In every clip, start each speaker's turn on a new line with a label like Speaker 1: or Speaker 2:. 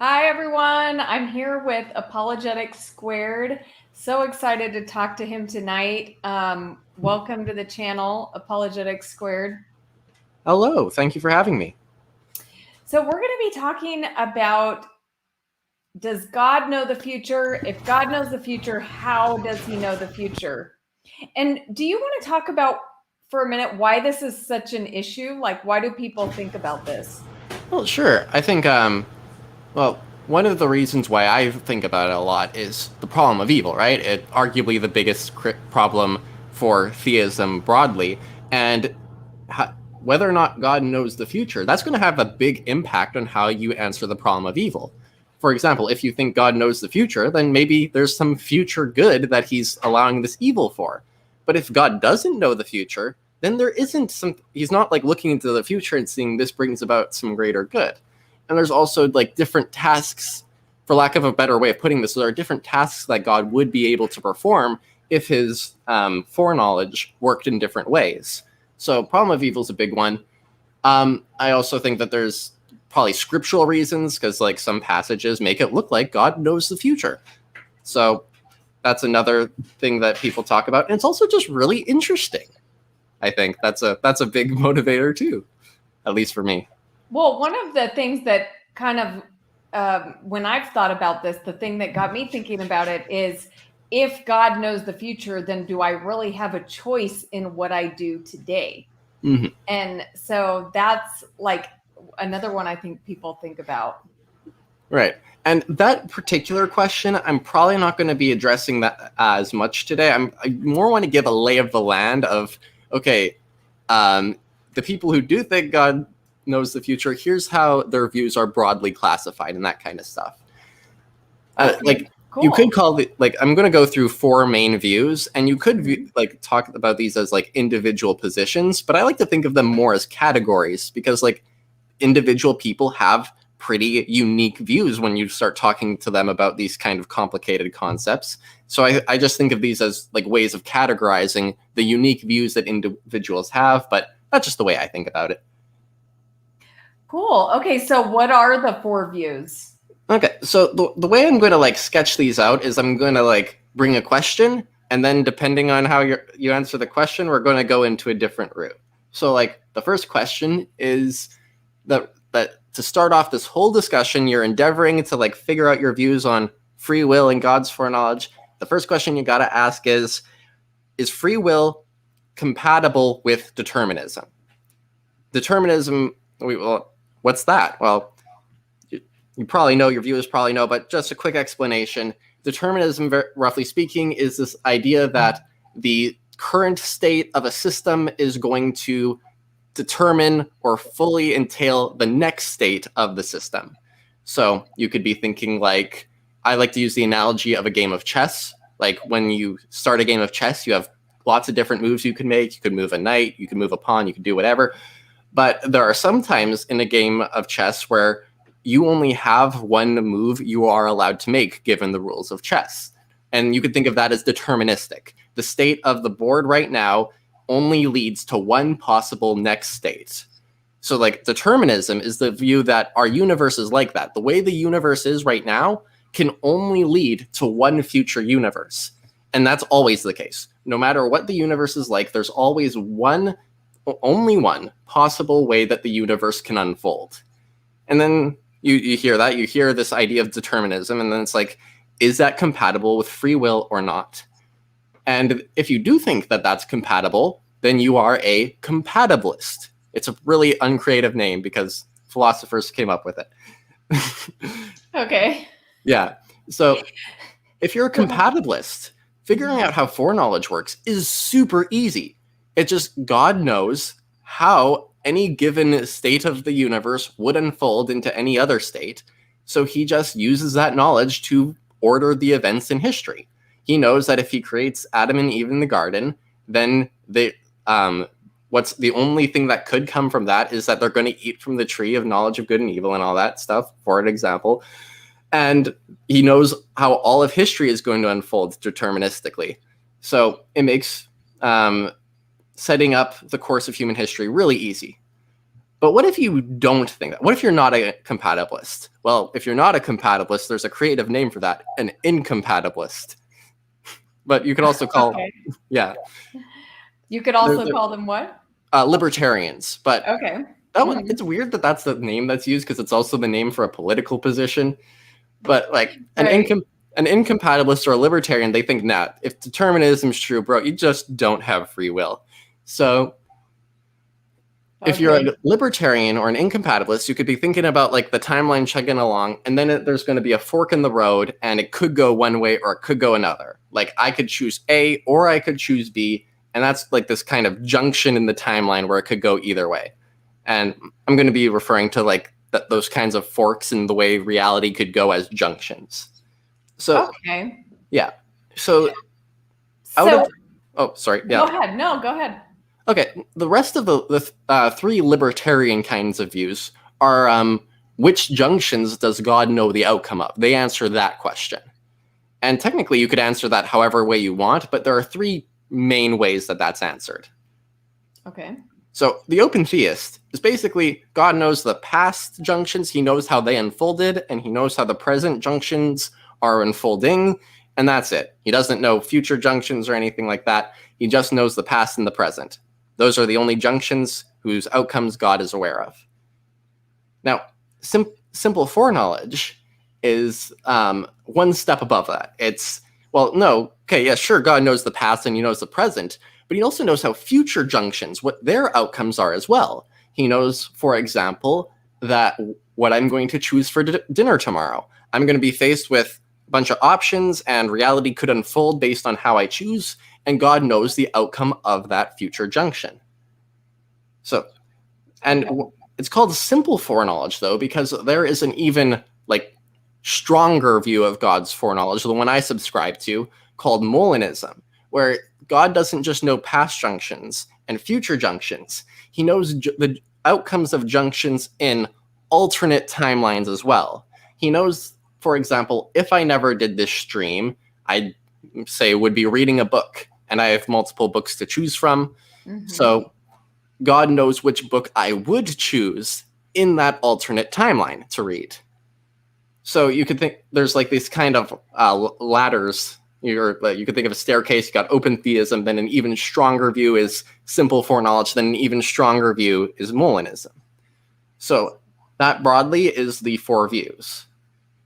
Speaker 1: Hi, everyone. I'm here with Apologetics Squared. So excited to talk to him tonight. Welcome to the channel, Apologetics Squared.
Speaker 2: Hello, thank you for having me.
Speaker 1: So, we're going to be talking about, does God know the future? If God knows the future, how does he know the future? And do you want to talk about for a minute why this is such an issue? Like, why do people think about this?
Speaker 2: Well, sure. I think, one of the reasons why I think about it a lot is the problem of evil, right? It arguably the biggest problem for theism broadly, and whether or not God knows the future, that's going to have a big impact on how you answer the problem of evil. For example, if you think God knows the future, then maybe there's some future good that he's allowing this evil for. But if God doesn't know the future, then there isn't some, he's not like looking into the future and seeing this brings about some greater good. And there's also like different tasks, for lack of a better way of putting this, there are different tasks that God would be able to perform if his foreknowledge worked in different ways. So problem of evil is a big one. I also think that there's probably scriptural reasons, because like some passages make it look like God knows the future. So that's another thing that people talk about. And it's also just really interesting. I think that's a big motivator too, at least for me.
Speaker 1: Well, one of the things that kind of, when I've thought about this, the thing that got me thinking about it is, if God knows the future, then do I really have a choice in what I do today?
Speaker 2: Mm-hmm.
Speaker 1: And so that's like another one I think people think about.
Speaker 2: Right. And that particular question, I'm probably not going to be addressing that as much today. I more want to give a lay of the land of, okay, the people who do think God knows the future, here's how their views are broadly classified and that kind of stuff.
Speaker 1: Okay, cool.
Speaker 2: You could call it, like, I'm going to go through four main views, and you could like talk about these as like individual positions, but I like to think of them more as categories, because like individual people have pretty unique views when you start talking to them about these kind of complicated concepts. So I just think of these as like ways of categorizing the unique views that individuals have, but that's just the way I think about it.
Speaker 1: Cool. Okay, so what are the four views?
Speaker 2: Okay, so the way I'm going to like sketch these out is I'm going to like bring a question, and then depending on how you answer the question, we're going to go into a different route. So like the first question is that to start off this whole discussion, you're endeavoring to like figure out your views on free will and God's foreknowledge. The first question you got to ask is free will compatible with determinism? Determinism, well, what's that? Well, you probably know, your viewers probably know, but just a quick explanation. Determinism, roughly speaking, is this idea that the current state of a system is going to determine or fully entail the next state of the system. So you could be thinking, like, I like to use the analogy of a game of chess. Like when you start a game of chess, you have lots of different moves you can make. You could move a knight, you can move a pawn, you can do whatever. But there are some times in a game of chess where you only have one move you are allowed to make given the rules of chess. And you could think of that as deterministic. The state of the board right now only leads to one possible next state. So like determinism is the view that our universe is like that. The way the universe is right now can only lead to one future universe. And that's always the case. No matter what the universe is like, there's always only one possible way that the universe can unfold. And then you hear that, you hear this idea of determinism, and then it's like, is that compatible with free will or not? And if you do think that that's compatible, then you are a compatibilist. It's a really uncreative name because philosophers came up with it.
Speaker 1: Okay.
Speaker 2: Yeah. So if you're a compatibilist, figuring out how foreknowledge works is super easy. It just, God knows how any given state of the universe would unfold into any other state. So he just uses that knowledge to order the events in history. He knows that if he creates Adam and Eve in the garden, then what's the only thing that could come from that is that they're going to eat from the tree of knowledge of good and evil and all that stuff, for an example. And he knows how all of history is going to unfold deterministically. So it makes setting up the course of human history really easy. But what if you don't think that? What if you're not a compatibilist? Well, if you're not a compatibilist, there's a creative name for that, an incompatibilist. But you could also call,
Speaker 1: Okay.
Speaker 2: yeah.
Speaker 1: You could also call them what?
Speaker 2: Libertarians. But
Speaker 1: Okay.
Speaker 2: that one, it's weird that that's the name that's used because it's also the name for a political position. But like an incompatibilist or a libertarian, they think, nah, if determinism is true, bro, you just don't have free will. So if you're a libertarian or an incompatibilist, you could be thinking about like the timeline chugging along, and then there's going to be a fork in the road, and it could go one way or it could go another. Like I could choose A or I could choose B, and that's like this kind of junction in the timeline where it could go either way. And I'm going to be referring to like those kinds of forks in the way reality could go as junctions. So yeah. So oh, sorry. Yeah.
Speaker 1: Go ahead. No, go ahead.
Speaker 2: Okay, the rest of the three libertarian kinds of views are which junctions does God know the outcome of? They answer that question. And technically, you could answer that however way you want, but there are three main ways that that's answered.
Speaker 1: Okay.
Speaker 2: So the Open Theist is basically God knows the past junctions, he knows how they unfolded, and he knows how the present junctions are unfolding, and that's it. He doesn't know future junctions or anything like that. He just knows the past and the present. Those are the only junctions whose outcomes God is aware of. Now, simple foreknowledge is one step above that. It's, well, no, okay, yeah, sure, God knows the past and he knows the present, but he also knows how future junctions, what their outcomes are as well. He knows, for example, that what I'm going to choose for dinner tomorrow. I'm going to be faced with a bunch of options, and reality could unfold based on how I choose, and God knows the outcome of that future junction. So, and it's called simple foreknowledge, though, because there is an even like stronger view of God's foreknowledge, the one I subscribe to, called Molanism, where God doesn't just know past junctions and future junctions. He knows the outcomes of junctions in alternate timelines as well. He knows, for example, if I never did this stream, I'd say would be reading a book, and I have multiple books to choose from. So God knows which book I would choose in that alternate timeline to read. So you could think there's like these kind of ladders. You could think of a staircase. You got open theism, then an even stronger view is simple foreknowledge, then an even stronger view is Molanism. So that broadly is the four views.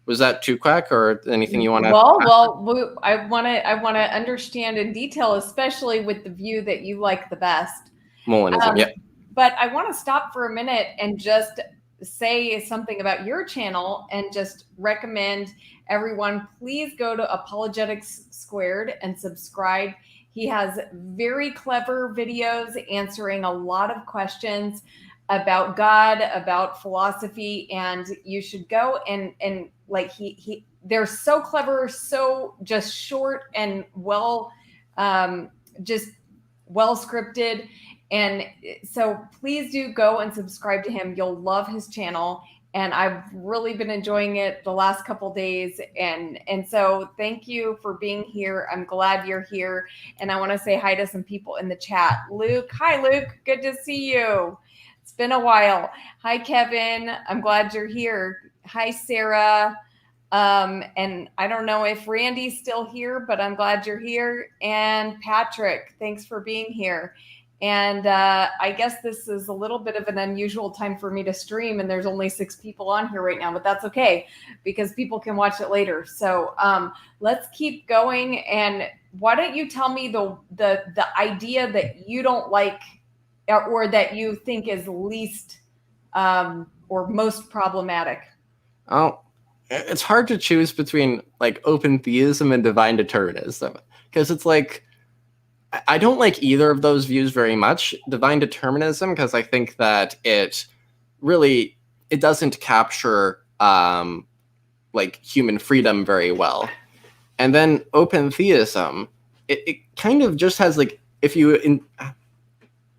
Speaker 2: Was that too quick, or anything you want to?
Speaker 1: Well, I want to understand in detail, especially with the view that you like the best.
Speaker 2: Molanism, yeah.
Speaker 1: But I want to stop for a minute and just say something about your channel and just recommend everyone, please go to Apologetics Squared and subscribe. He has very clever videos answering a lot of questions about God, about philosophy, and you should go and like they're so clever, so just short and just well scripted. And so please do go and subscribe to him. You'll love his channel. And I've really been enjoying it the last couple days. And so thank you for being here. I'm glad you're here. And I want to say hi to some people in the chat. Luke, hi, Luke. Good to see you. It's been a while. Hi, Kevin. I'm glad you're here. Hi, Sarah. And I don't know if Randy's still here, but I'm glad you're here. And Patrick, thanks for being here. And I guess this is a little bit of an unusual time for me to stream, and there's only 6 people on here right now, but that's okay because people can watch it later. So let's keep going. And why don't you tell me the idea that you don't like or that you think is least or most problematic?
Speaker 2: Oh, it's hard to choose between like open theism and divine determinism, because it's like, I don't like either of those views very much. Divine determinism, because I think that it doesn't capture like human freedom very well. And then open theism, it kind of just has like, how do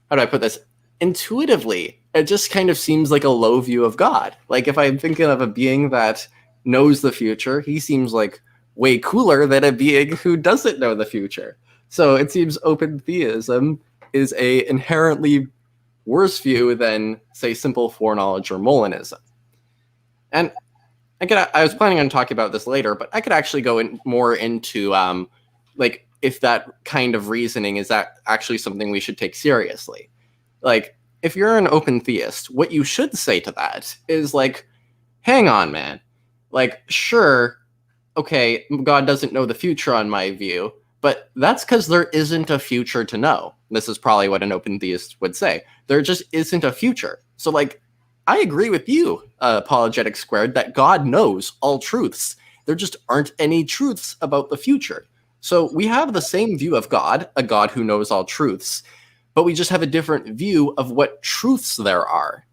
Speaker 2: I put this? Intuitively, it just kind of seems like a low view of God. Like if I'm thinking of a being that knows the future, he seems like way cooler than a being who doesn't know the future. So it seems open theism is a inherently worse view than, say, simple foreknowledge or Molanism. And I was planning on talking about this later, but I could actually go more into like if that kind of reasoning is that actually something we should take seriously. Like, if you're an open theist, what you should say to that is like, hang on, man. Like, sure, okay, God doesn't know the future on my view, but that's because there isn't a future to know. This is probably what an open theist would say. There just isn't a future. So, like, I agree with you, Apologetics Squared, that God knows all truths. There just aren't any truths about the future. So we have the same view of God, a God who knows all truths, but we just have a different view of what truths there are.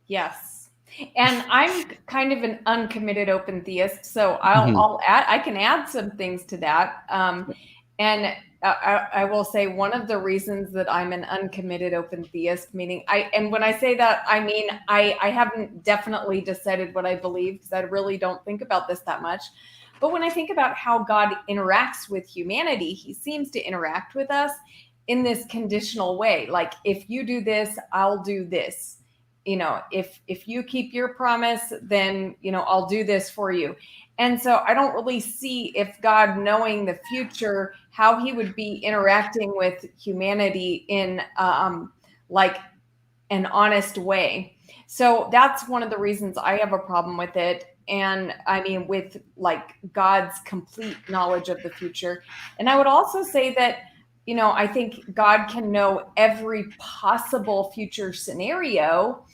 Speaker 1: Yes. And I'm kind of an uncommitted open theist, so I can add some things to that. And I will say one of the reasons that I'm an uncommitted open theist, meaning and when I say that, I mean, I haven't definitely decided what I believe, because I really don't think about this that much. But when I think about how God interacts with humanity, he seems to interact with us in this conditional way. Like, if you do this, I'll do this. You know, if you keep your promise, then, you know, I'll do this for you. And so I don't really see, if God knowing the future, how he would be interacting with humanity in like an honest way. So that's one of the reasons I have a problem with it. And I mean, with like God's complete knowledge of the future. And I would also say that, you know, I think God can know every possible future scenario.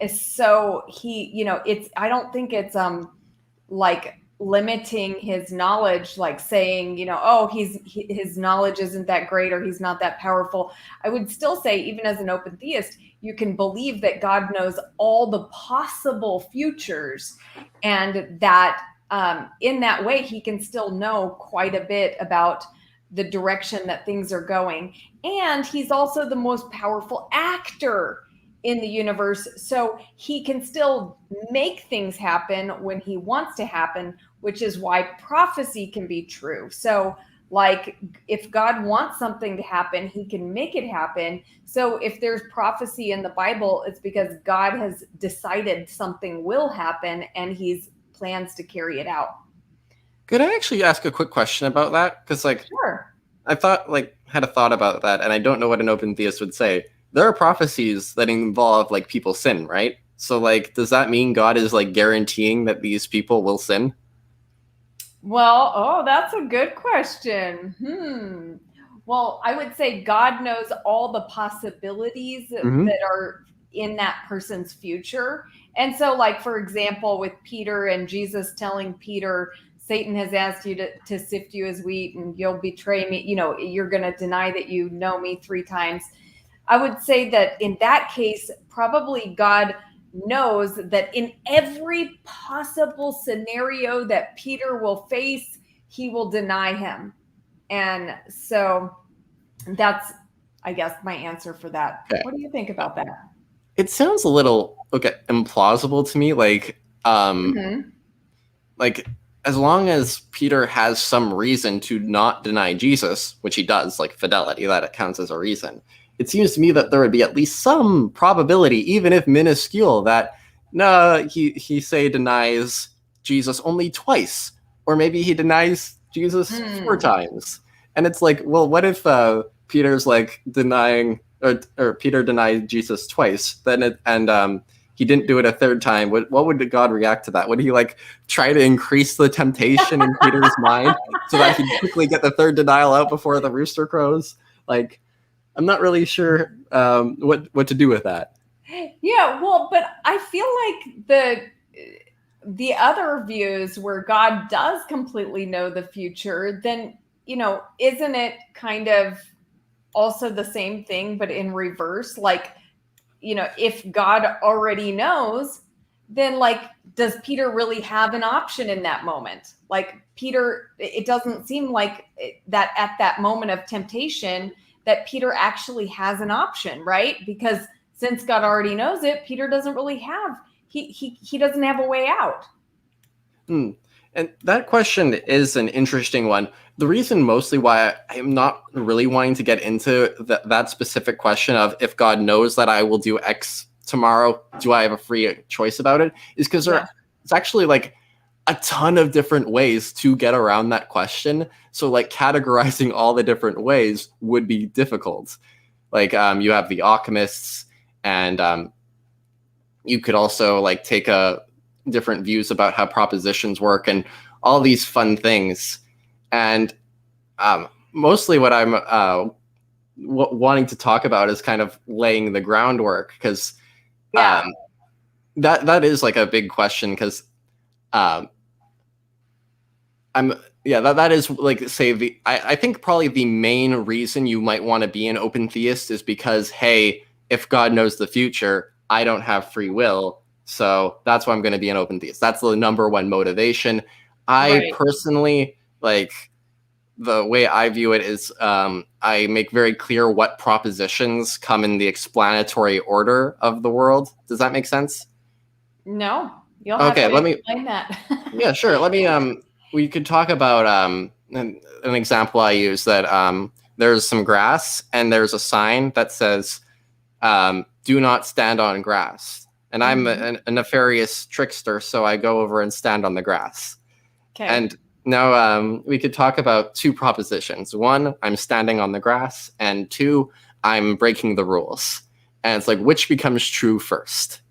Speaker 1: So he, you know, I don't think it's like limiting his knowledge, like saying, you know, oh, his knowledge isn't that great, or he's not that powerful. I would still say, even as an open theist, you can believe that God knows all the possible futures, and that in that way, he can still know quite a bit about the direction that things are going. And he's also the most powerful actor in the universe. So he can still make things happen when he wants to happen, which is why prophecy can be true. So like, if God wants something to happen, he can make it happen. So if there's prophecy in the Bible, it's because God has decided something will happen and he's plans to carry it out.
Speaker 2: Could I actually ask a quick question about that? Because, like,
Speaker 1: Sure.
Speaker 2: I had a thought about that, and I don't know what an open theist would say. There are prophecies that involve, like, people sin, right? So, like, does that mean God is, like, guaranteeing that these people will sin?
Speaker 1: Well, that's a good question. Well, I would say God knows all the possibilities that are in that person's future. And so, like, for example, with Peter and Jesus telling Peter, Satan has asked you to sift you as wheat, and you'll betray me. You know, you're going to deny that you know me 3 times. I would say that in that case, probably God knows that in every possible scenario that Peter will face, he will deny him. And so that's, I guess, my answer for that. Okay. What do you think about that?
Speaker 2: It sounds a little implausible to me. Like, like, as long as Peter has some reason to not deny Jesus, which he does, like fidelity, that counts as a reason. It seems to me that there would be at least some probability, even if minuscule, that he say denies Jesus only twice, or maybe he denies Jesus 4 times. And it's like, well, what if Peter's like denying, or Peter denied Jesus twice, then he didn't do it a 3rd time? What would God react to that? Would he like try to increase the temptation in Peter's mind so that he'd quickly get the 3rd denial out before the rooster crows? Like, I'm not really sure what to do with that.
Speaker 1: Yeah, well, but I feel like the other views where God does completely know the future, then, you know, isn't it kind of also the same thing, but in reverse? Like, you know, if God already knows, then like, does Peter really have an option in that moment? Like, Peter, it doesn't seem like that at that moment of temptation that Peter actually has an option, right? Because since God already knows it, Peter doesn't really have, he doesn't have a way out.
Speaker 2: And that question is an interesting one. The reason mostly why I'm not really wanting to get into that specific question of if God knows that I will do X tomorrow, do I have a free choice about it, is because it's actually like a ton of different ways to get around that question. So like categorizing all the different ways would be difficult. Like you have the alchemists, and you could also like take different views about how propositions work and all these fun things. And mostly what I'm wanting to talk about is kind of laying the groundwork, because that is like a big question, because that is like, say, I think probably the main reason you might want to be an open theist is because, hey, if God knows the future, I don't have free will, so that's why I'm going to be an open theist. That's the number one motivation. I personally, like, the way I view it is I make very clear what propositions come in the explanatory order of the world. Does that make sense?
Speaker 1: No, you'll have to explain that.
Speaker 2: Yeah, sure. Let me we could talk about an example I use, that there's some grass and there's a sign that says do not stand on grass. And I'm a nefarious trickster, so I go over and stand on the grass. Okay. And now we could talk about two propositions. One, I'm standing on the grass, and two, I'm breaking the rules. And it's like, which becomes true first?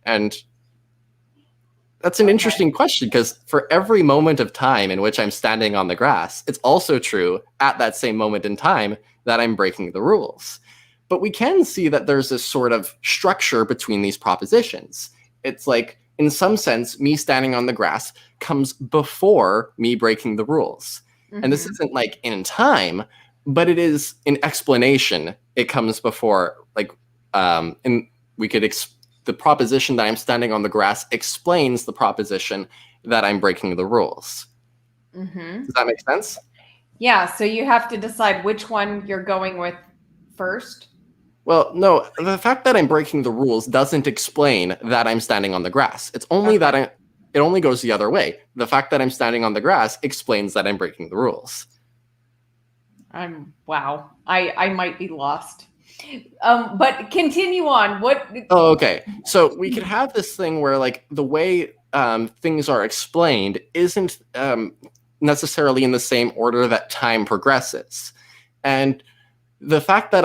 Speaker 2: And that's an interesting question, because for every moment of time in which I'm standing on the grass, it's also true at that same moment in time that I'm breaking the rules. But we can see that there's this sort of structure between these propositions. It's like, in some sense, me standing on the grass comes before me breaking the rules. And this isn't like in time, but it is in explanation. It comes before, like, and we could the proposition that I'm standing on the grass explains the proposition that I'm breaking the rules. Does that make sense?
Speaker 1: Yeah, so you have to decide which one you're going with first.
Speaker 2: Well, no, the fact that I'm breaking the rules doesn't explain that I'm standing on the grass. It's only that it only goes the other way. The fact that I'm standing on the grass explains that I'm breaking the rules.
Speaker 1: Wow. I might be lost. But continue on. What?
Speaker 2: Oh, okay. So we could have this thing where, like, the way things are explained isn't necessarily in the same order that time progresses. And the fact that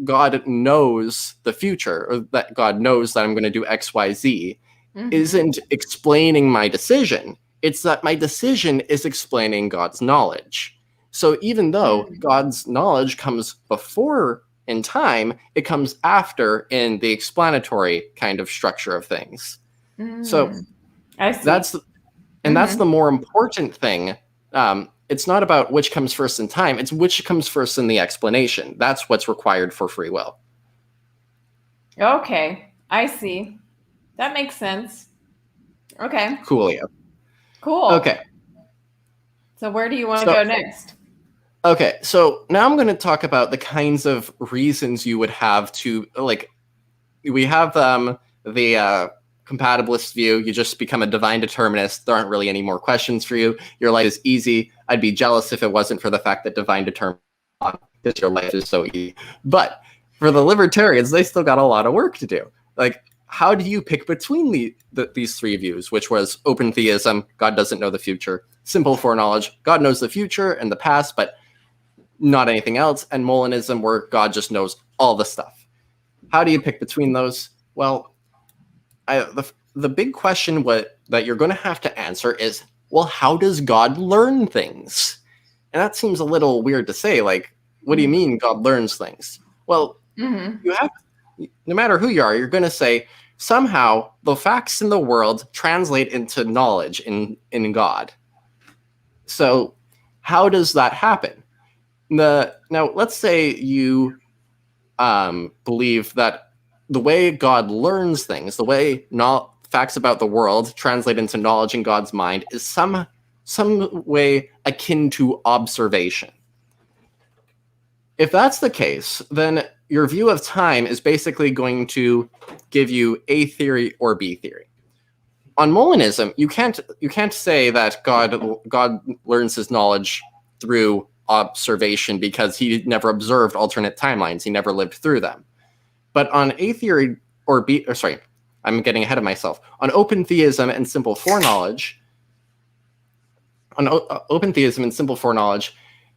Speaker 2: God knows the future, or that God knows that I'm going to do X, Y, Z, isn't explaining my decision. It's that my decision is explaining God's knowledge. So even though God's knowledge comes before in time, it comes after in the explanatory kind of structure of things. So
Speaker 1: I see.
Speaker 2: that's the more important thing. It's not about which comes first in time, it's which comes first in the explanation. That's what's required for free will.
Speaker 1: Okay, I see. That makes sense. Okay.
Speaker 2: Coolio.
Speaker 1: Cool.
Speaker 2: Okay.
Speaker 1: So where do you want to go next?
Speaker 2: Okay, so now I'm going to talk about the kinds of reasons you would have to, like, we have the compatibilist view. You just become a divine determinist. There aren't really any more questions for you. Your life is easy. I'd be jealous if it wasn't for the fact that divine determinism, because your life is so easy. But for the libertarians, they still got a lot of work to do. Like, how do you pick between these three views, which was open theism, God doesn't know the future; simple foreknowledge, God knows the future and the past, but not anything else; and Molanism, where God just knows all the stuff. How do you pick between those? Well, the big question that you're going to have to answer is, well, how does God learn things? And that seems a little weird to say. Like, what do you mean God learns things? Well, you have, no matter who you are, you're going to say, somehow the facts in the world translate into knowledge in God. So how does that happen? Now, let's say you believe that the way God learns things, the way facts about the world translate into knowledge in God's mind, is some way akin to observation. If that's the case, then your view of time is basically going to give you A theory or B theory. on Molanism, you can't say that God learns his knowledge through observation because he never observed alternate timelines. He never lived through them. But on A theory I'm getting ahead of myself. On open theism and simple foreknowledge,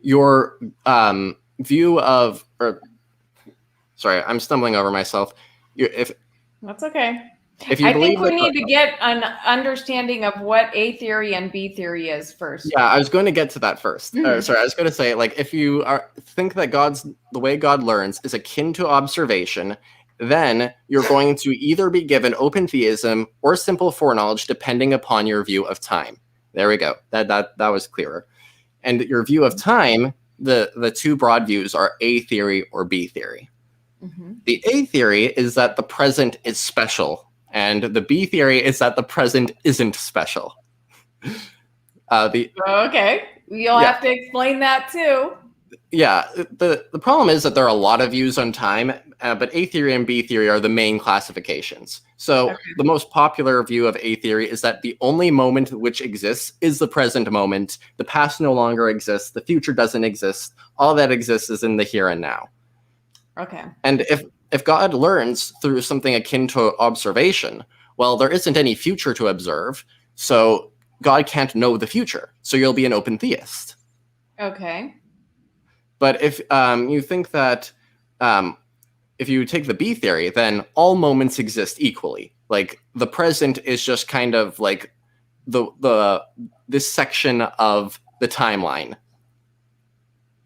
Speaker 2: your view of, I'm stumbling over myself.
Speaker 1: That's okay.
Speaker 2: If you
Speaker 1: I
Speaker 2: believe
Speaker 1: think we need to get an understanding of what A theory and B theory is first.
Speaker 2: Yeah, I was going to get to that first. I was going to say, like, if you think that the way God learns is akin to observation, then you're going to either be given open theism or simple foreknowledge, depending upon your view of time. There we go. That was clearer. And your view of time, the two broad views are A theory or B theory. Mm-hmm. The A theory is that the present is special, and the B theory is that the present isn't special.
Speaker 1: Okay, you'll have to explain that too.
Speaker 2: Yeah, the problem is that there are a lot of views on time, but A theory and B theory are the main classifications. So the most popular view of A theory is that the only moment which exists is the present moment. The past no longer exists. The future doesn't exist. All that exists is in the here and now. Okay. And if God learns through something akin to observation, well, there isn't any future to observe, so God can't know the future. So you'll be an open theist. Okay. But if you think that if you take the B theory, then all moments exist equally. Like the present is just kind of like this section of the timeline,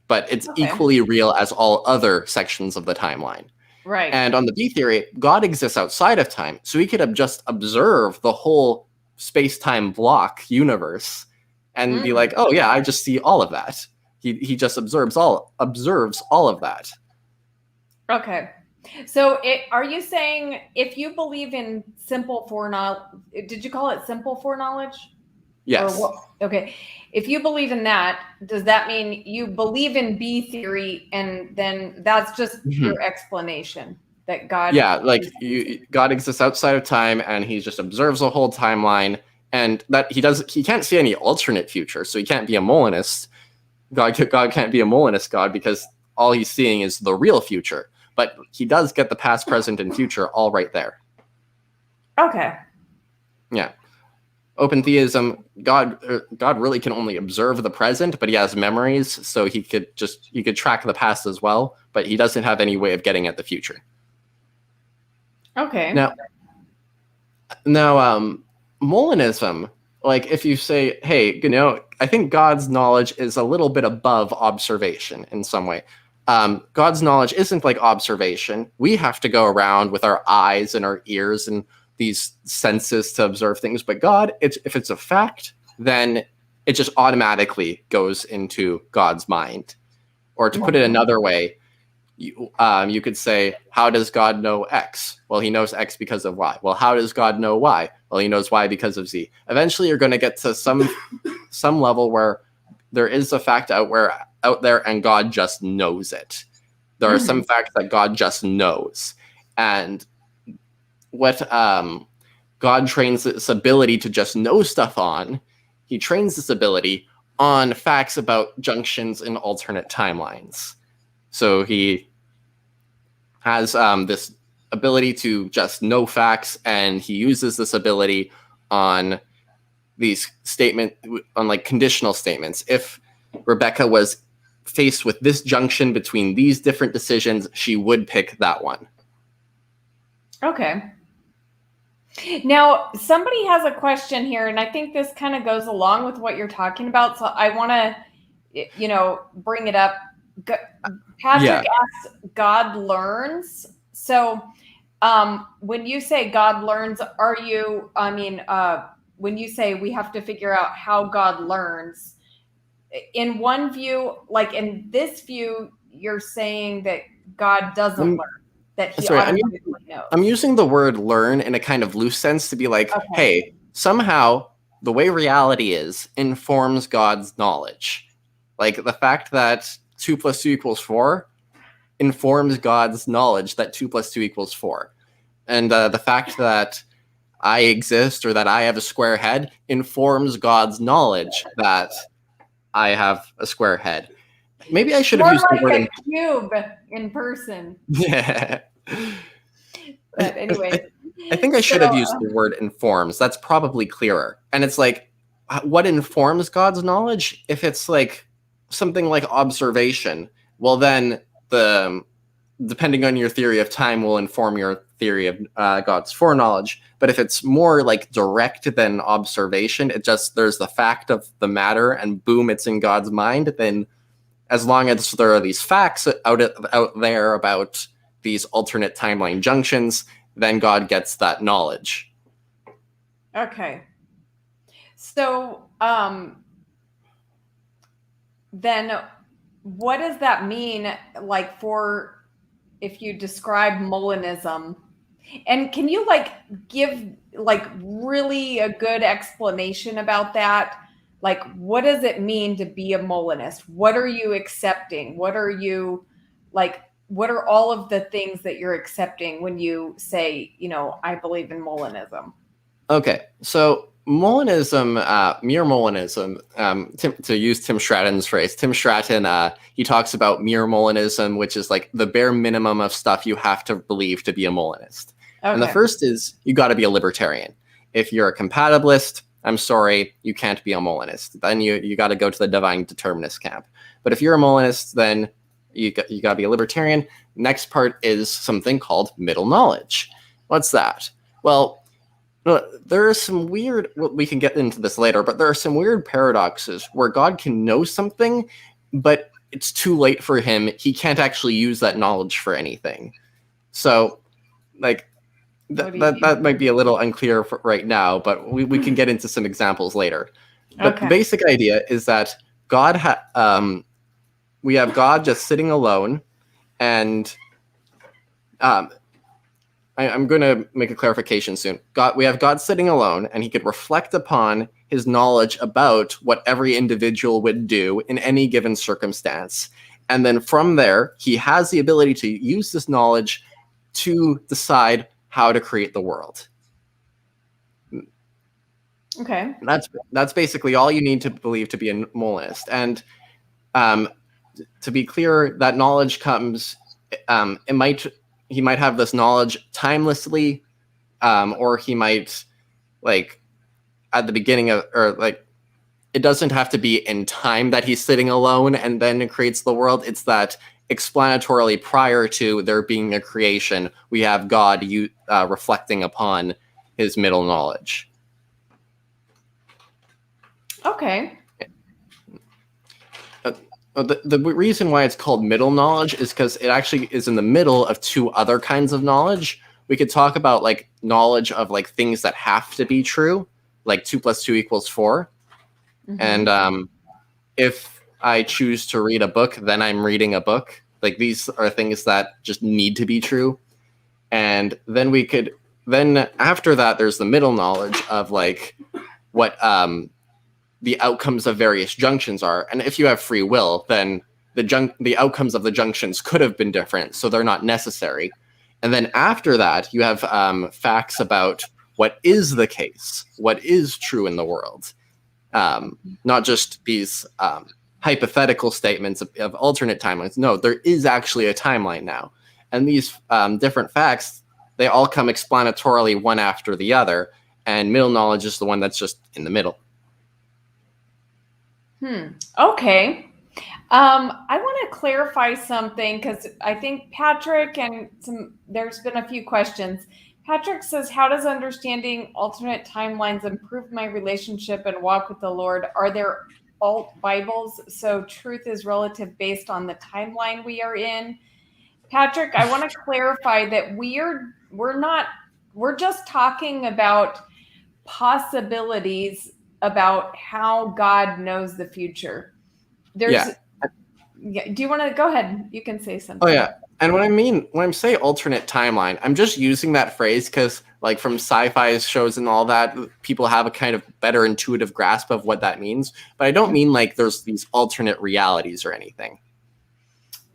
Speaker 2: but it's equally real as all other sections of the timeline. Right. And on the B theory, God exists outside of time, so he could just observe the whole space-time block universe and be like, "Oh yeah, I just see all of that." He just observes all of that. Okay. So are you saying if you believe in simple foreknowledge, did you call it simple foreknowledge? Yes. Okay. If you believe in that, does that mean you believe in B theory and then that's just your explanation that God... Yeah, like God exists outside of time and he just observes the whole timeline, and that he can't see any alternate future, so he can't be a Molinist. God can't be a Molinist God because all he's seeing is the real future, but he does get the past, present, and future all right there. Okay. Yeah. Open theism, God really can only observe the present, but he has memories, so he could track the past as well, but he doesn't have any way of getting at the future. Okay. Now, Molanism, like if you say, hey, I think God's knowledge is a little bit above observation in some way. God's knowledge isn't like observation. We have to go around with our eyes and our ears and these senses to observe things, but God, if it's a fact, then it just automatically goes into God's mind. Or to put it another way, you could say, how does God know X? Well, he knows X because of Y. Well, how does God know Y? Well, he knows Y because of Z. Eventually, you're going to get to some level where there is a fact out there, and God just knows it. There are some facts that God just knows, and what God trains this ability to just know stuff on. He trains this ability on facts about junctions in alternate timelines. So he has this ability to just know facts, and he uses this ability on these conditional statements. If Rebecca was faced with this junction between these different decisions, she would pick that one. Okay. Now, somebody has a question here, and I think this kind of goes along with what you're talking about, so I want to, bring it up. Patrick asked, God learns. So when you say God learns, when you say we have to figure out how God learns, in one view, like in this view, you're saying that God doesn't learn. That he automatically knows. I'm using the word learn in a kind of loose sense to be like, hey, somehow the way reality is informs God's knowledge. Like the fact that 2 + 2 = 4 informs God's knowledge that 2 + 2 = 4. And the fact that I exist or that I have a square head informs God's knowledge that I have a square head. Maybe I should have
Speaker 1: More
Speaker 2: used the
Speaker 1: like
Speaker 2: word
Speaker 1: a cube in person.
Speaker 2: yeah.
Speaker 1: But anyway,
Speaker 2: I think I should
Speaker 1: so
Speaker 2: have used the word informs. That's probably clearer. And it's like, what informs God's knowledge? If it's like something like observation, well, then depending on your theory of time will inform your theory of God's foreknowledge. But if it's more like direct than observation, there's the fact of the matter and boom, it's in God's mind. Then as long as there are these facts out there about these alternate timeline junctions, then God gets that knowledge.
Speaker 1: okay. So then what does that mean, like, for if you describe Molanism? And can you like give like really a good explanation about that? Like, what does it mean to be a Molinist? What are you accepting? What are you like? What are all of the things that you're accepting when you say, I believe in Molinism?
Speaker 2: Okay, so Molanism, mere Molanism, to use Tim Stratton's phrase, Tim Stratton, he talks about mere Molanism, which is like the bare minimum of stuff you have to believe to be a Molinist. Okay. And the first is you got to be a libertarian. If you're a compatibilist, I'm sorry, you can't be a Molinist. Then you got to go to the divine determinist camp. But if you're a Molinist, then you got to be a libertarian. Next part is something called middle knowledge. What's that? Well, there are some weird, we can get into this later, but there are some weird paradoxes where God can know something, but it's too late for him. He can't actually use that knowledge for anything. So, like, that might be a little unclear for right now, but we can get into some examples later. But the basic idea is that God we have God just sitting alone, and I'm going to make a clarification soon. We have God sitting alone, and he could reflect upon his knowledge about what every individual would do in any given circumstance. And then from there, he has the ability to use this knowledge to decide how to create the world.
Speaker 1: Okay.
Speaker 2: That's basically all you need to believe to be a Molinist. And to be clear, that knowledge comes, he might have this knowledge timelessly, or he might, like, at the beginning of, or like, it doesn't have to be in time that he's sitting alone and then it creates the world. It's that explanatorily prior to there being a creation, we have God reflecting upon his middle knowledge.
Speaker 1: Okay.
Speaker 2: The reason why it's called middle knowledge is because it actually is in the middle of two other kinds of knowledge. We could talk about like knowledge of like things that have to be true, like 2 + 2 = 4. Mm-hmm. And if I choose to read a book, then I'm reading a book. Like, these are things that just need to be true. And then after that, there's the middle knowledge of like what the outcomes of various junctions are. And if you have free will, then the outcomes of the junctions could have been different, so they're not necessary. And then after that, you have facts about what is the case, what is true in the world. Not just these hypothetical statements of alternate timelines. No, there is actually a timeline now. And these different facts, they all come explanatorily one after the other. And middle knowledge is the one that's just in the middle.
Speaker 1: Okay. I want to clarify something, because I think Patrick and there's been a few questions. Patrick says, how does understanding alternate timelines improve my relationship and walk with the Lord? Are there alt Bibles, so truth is relative based on the timeline we are in? Patrick, I want to clarify that we're just talking about possibilities about how God knows the future. Do you want to go ahead? You can say something.
Speaker 2: Oh yeah. And when I say alternate timeline, I'm just using that phrase because, like, from sci-fi shows and all that, people have a kind of better intuitive grasp of what that means. But I don't mean like there's these alternate realities or anything.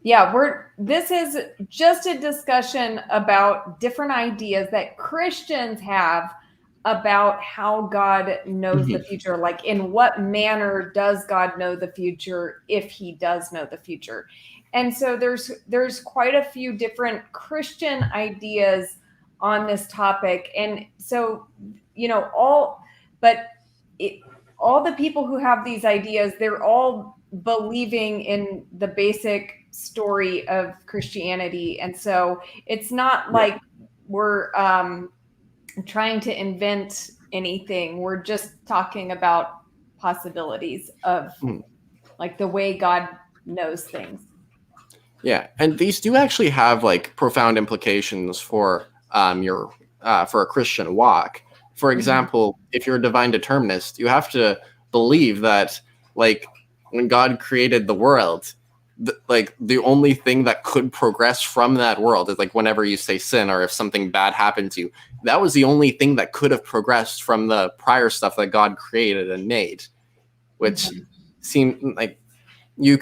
Speaker 1: Yeah, this is just a discussion about different ideas that Christians have about how God knows the future. Like, in what manner does God know the future, if he does know the future? And so there's quite a few different Christian ideas on this topic. And so, all the people who have these ideas, they're all believing in the basic story of Christianity. And so it's not like we're trying to invent anything. We're just talking about possibilities of like the way God knows things.
Speaker 2: Yeah, and these do actually have like profound implications for your for a Christian walk. For example, if you're a divine determinist, you have to believe that like when God created the world, like the only thing that could progress from that world is like whenever you say sin or if something bad happened to you, that was the only thing that could have progressed from the prior stuff that God created and made, which seemed like you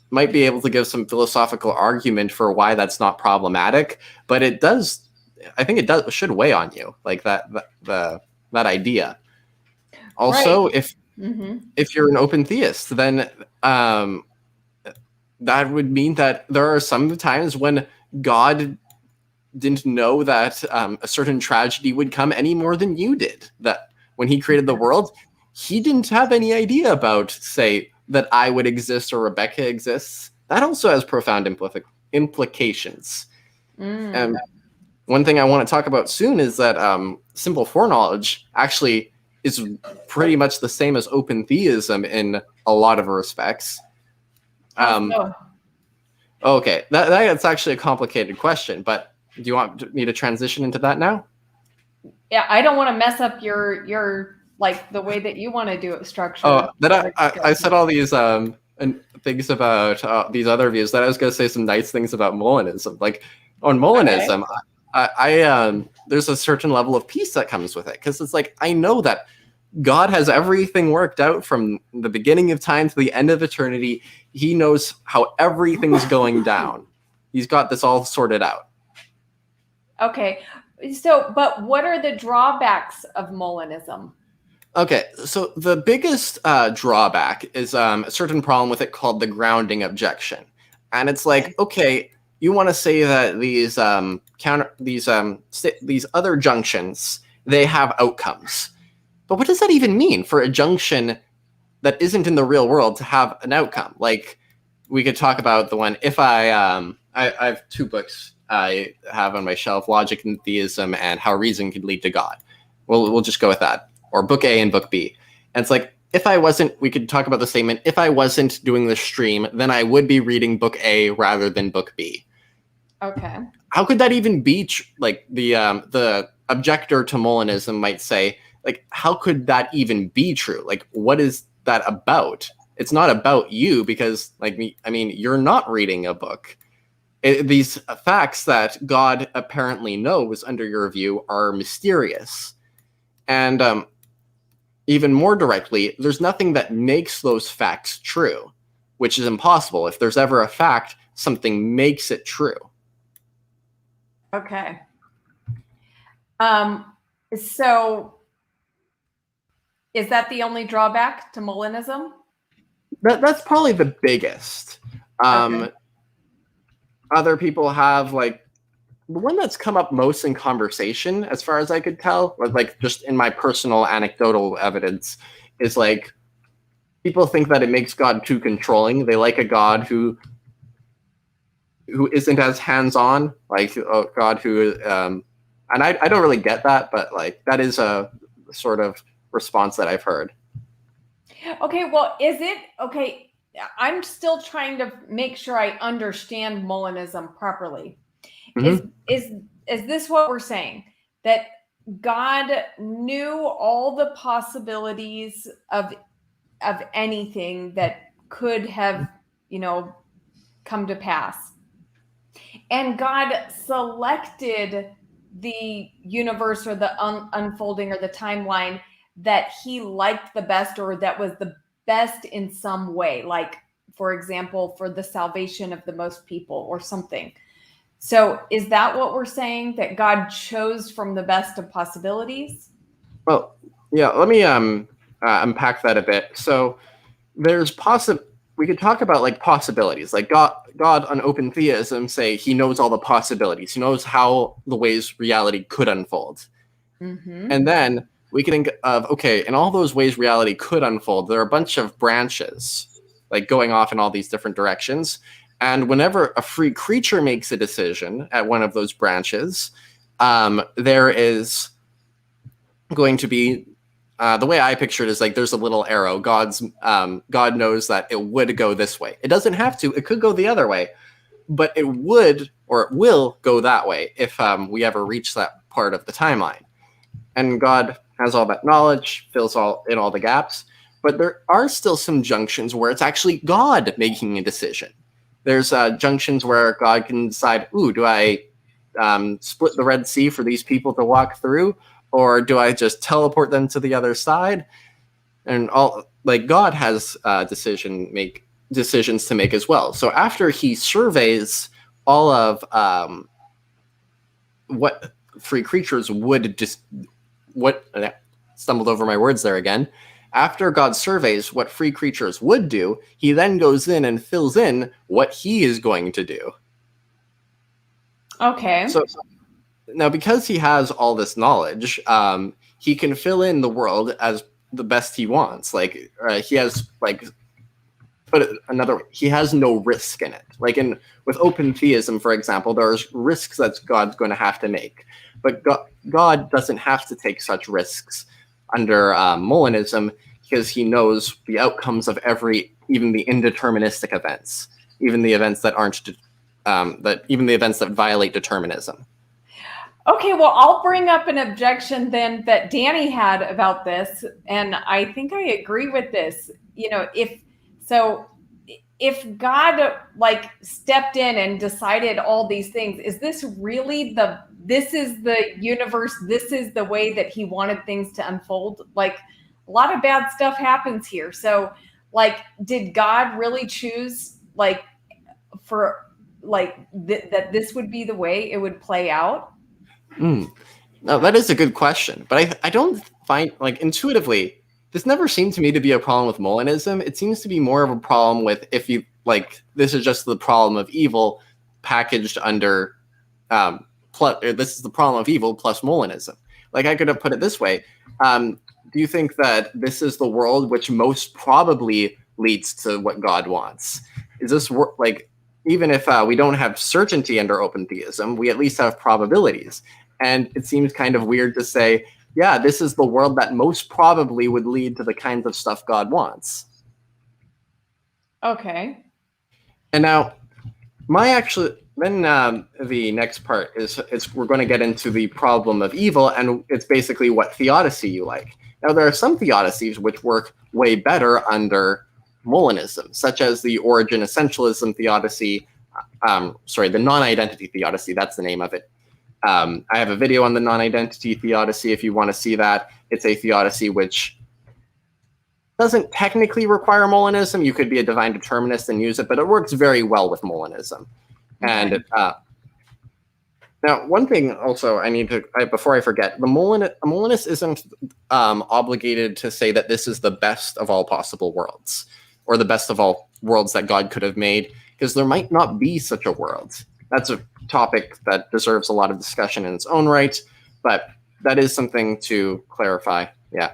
Speaker 2: might be able to give some philosophical argument for why that's not problematic, but I think it should weigh on you, like that idea. Also,
Speaker 1: Right.
Speaker 2: if you're an open theist, then that would mean that there are some times when God didn't know that a certain tragedy would come any more than you did. That when he created the world, he didn't have any idea about, say, that I would exist or Rebecca exists. That also has profound implications. One thing I want to talk about soon is that simple foreknowledge actually is pretty much the same as open theism in a lot of respects. Okay, that's actually a complicated question, but do you want me to transition into that now?
Speaker 1: Yeah, I don't want to mess up your like the way that you want to do it structured.
Speaker 2: Oh, that I said all these and things about these other views. That I was going to say some nice things about Molanism. Like on Molanism, I there's a certain level of peace that comes with it, because it's like I know that God has everything worked out from the beginning of time to the end of eternity. He knows how everything's going down. He's got this all sorted out.
Speaker 1: Okay. So, but what are the drawbacks of Molanism?
Speaker 2: Okay, so the biggest drawback is a certain problem with it called the grounding objection. And it's like, okay, you want to say that these these other junctions, they have outcomes. But what does that even mean for a junction that isn't in the real world to have an outcome? Like, we could talk about the one, if I have two books I have on my shelf, Logic and Theism and How Reason Could Lead to God. We'll just go with that. Or book A and book B. And it's like, we could talk about the statement, if I wasn't doing the stream, then I would be reading book A rather than book B.
Speaker 1: Okay.
Speaker 2: How could that even be like the objector to Molanism might say, like, how could that even be true? Like, what is that about? It's not about you, because you're not reading a book. These facts that God apparently knows under your view are mysterious. And even more directly, there's nothing that makes those facts true, which is impossible. If there's ever a fact, something makes it true.
Speaker 1: Okay. So is that the only drawback to Molanism?
Speaker 2: That's probably the biggest.
Speaker 1: Okay.
Speaker 2: Other people have, like, the one that's come up most in conversation, as far as I could tell, or like just in my personal anecdotal evidence, is like people think that it makes God too controlling. They like a God who isn't as hands-on, like a God who, and I don't really get that, but like that is a sort of response that I've heard.
Speaker 1: Okay, well, okay? I'm still trying to make sure I understand Molanism properly.
Speaker 2: Mm-hmm.
Speaker 1: Is this what we're saying? That God knew all the possibilities of anything that could have, come to pass. And God selected the universe or the unfolding or the timeline that he liked the best, or that was the best in some way, like, for example, for the salvation of the most people or something. So is that what we're saying, that God chose from the best of possibilities?
Speaker 2: Well, yeah, let me unpack that a bit. So there's we could talk about like possibilities. Like God on Open Theism say he knows all the possibilities. He knows how the ways reality could unfold.
Speaker 1: Mm-hmm.
Speaker 2: And then we can think of, okay, in all those ways reality could unfold, there are a bunch of branches like going off in all these different directions. And whenever a free creature makes a decision at one of those branches, there is going to be the way I picture it is like there's a little arrow. God knows that it would go this way. It doesn't have to. It could go the other way, but it would or it will go that way if we ever reach that part of the timeline. And God has all that knowledge, fills in all the gaps. But there are still some junctions where it's actually God making a decision. There's junctions where God can decide, ooh, do I split the Red Sea for these people to walk through? Or do I just teleport them to the other side? And all like God has decisions to make as well. So after he surveys all of what free creatures would stumbled over my words there again. After God surveys what free creatures would do, he then goes in and fills in what he is going to do.
Speaker 1: Okay.
Speaker 2: So now, because he has all this knowledge, he can fill in the world as the best he wants. Like he has, like, put it another way, he has no risk in it. Like with open theism, for example, there's risks that God's going to have to make, but God doesn't have to take such risks under Molanism because he knows the outcomes of even the indeterministic events, even the events that even the events that violate determinism.
Speaker 1: Okay, well, I'll bring up an objection then that Danny had about this, and I think I agree with this. You know, if God like stepped in and decided all these things, is this really this is the universe, this is the way that he wanted things to unfold? Like a lot of bad stuff happens here. So like, did God really choose like for like that this would be the way it would play out?
Speaker 2: No, that is a good question, but I don't find, like, intuitively, this never seemed to me to be a problem with Molanism. It seems to be more of a problem with, if you like, this is just the problem of evil packaged under this is the problem of evil plus Molanism. Like, I could have put it this way: do you think that this is the world which most probably leads to what God wants? Is this like, even if we don't have certainty under open theism, we at least have probabilities. And it seems kind of weird to say, yeah, this is the world that most probably would lead to the kinds of stuff God wants.
Speaker 1: Okay.
Speaker 2: And now, the next part is we're going to get into the problem of evil, and it's basically what theodicy you like. Now, there are some theodicies which work way better under Molanism, such as the origin essentialism theodicy, the non-identity theodicy, that's the name of it. I have a video on the non-identity theodicy if you want to see that. It's a theodicy which doesn't technically require Molanism. You could be a divine determinist and use it, but it works very well with Molanism. Okay. And now, one thing also before I forget, a Molanist isn't obligated to say that this is the best of all possible worlds, or the best of all worlds that God could have made, because there might not be such a world. That's a topic that deserves a lot of discussion in its own right, but that is something to clarify. Yeah.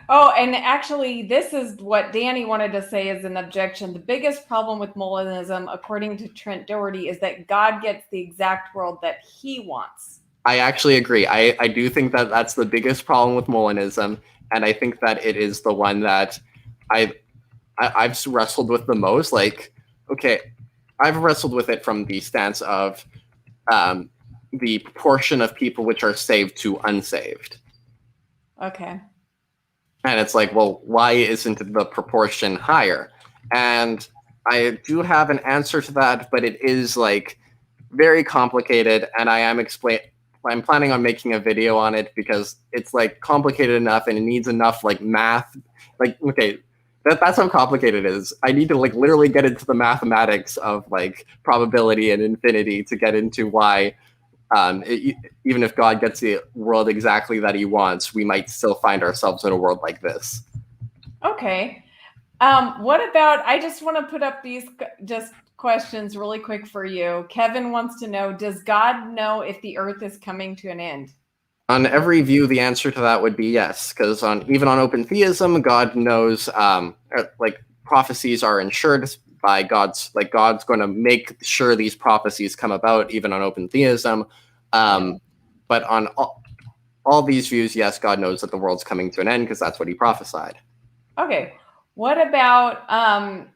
Speaker 1: Oh, and actually, this is what Danny wanted to say as an objection. The biggest problem with Molanism, according to Trent Doherty, is that God gets the exact world that he wants.
Speaker 2: I actually agree. I do think that that's the biggest problem with Molanism, and I think that it is the one that I've wrestled with the most. Like, okay, I've wrestled with it from the stance of the proportion of people which are saved to unsaved.
Speaker 1: Okay.
Speaker 2: And it's like, well, why isn't the proportion higher? And I do have an answer to that, but it is like very complicated, and I'm planning on making a video on it because it's like complicated enough and it needs enough like math. Like, okay, that's how complicated it is. I need to like literally get into the mathematics of like probability and infinity to get into why Even if God gets the world exactly that he wants, we might still find ourselves in a world like this.
Speaker 1: Okay. What about, I just want to put up these just questions really quick for you. Kevin wants to know, does God know if the earth is coming to an end?
Speaker 2: On every view, the answer to that would be yes, because even on Open Theism, God knows, like prophecies are ensured by God's going to make sure these prophecies come about, even on Open Theism. But on all these views, yes, God knows that the world's coming to an end because that's what he prophesied.
Speaker 1: Okay. What about,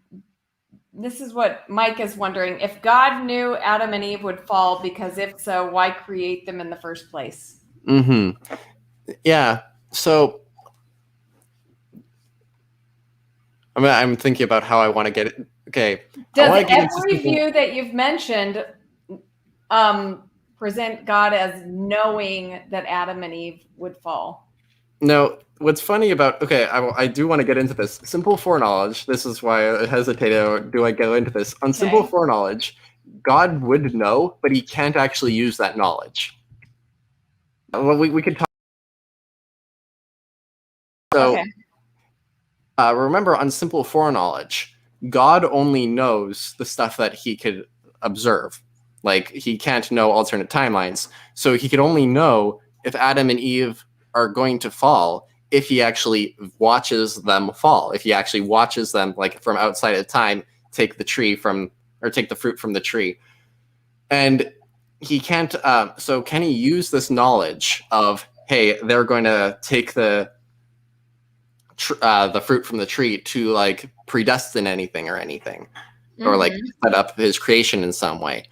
Speaker 1: this is what Mike is wondering, if God knew Adam and Eve would fall, because if so, why create them in the first place?
Speaker 2: Mm-hmm. Yeah. So I'm thinking about how I want to get it. Okay.
Speaker 1: Does every view that you've mentioned present God as knowing that Adam and Eve would fall?
Speaker 2: No. What's funny about, okay, I do want to get into this. Simple foreknowledge, this is why I hesitated, do I go into this? On simple foreknowledge, God would know, but he can't actually use that knowledge. Well, we could talk. So, remember, on simple foreknowledge, God only knows the stuff that he could observe. Like, he can't know alternate timelines. So he could only know if Adam and Eve are going to fall if he actually watches them fall. If he actually watches them, like, from outside of time, take the fruit from the tree. And he can't, so can he use this knowledge of, hey, they're going to take the fruit from the tree to like predestine anything or anything, or like set up his creation in some way?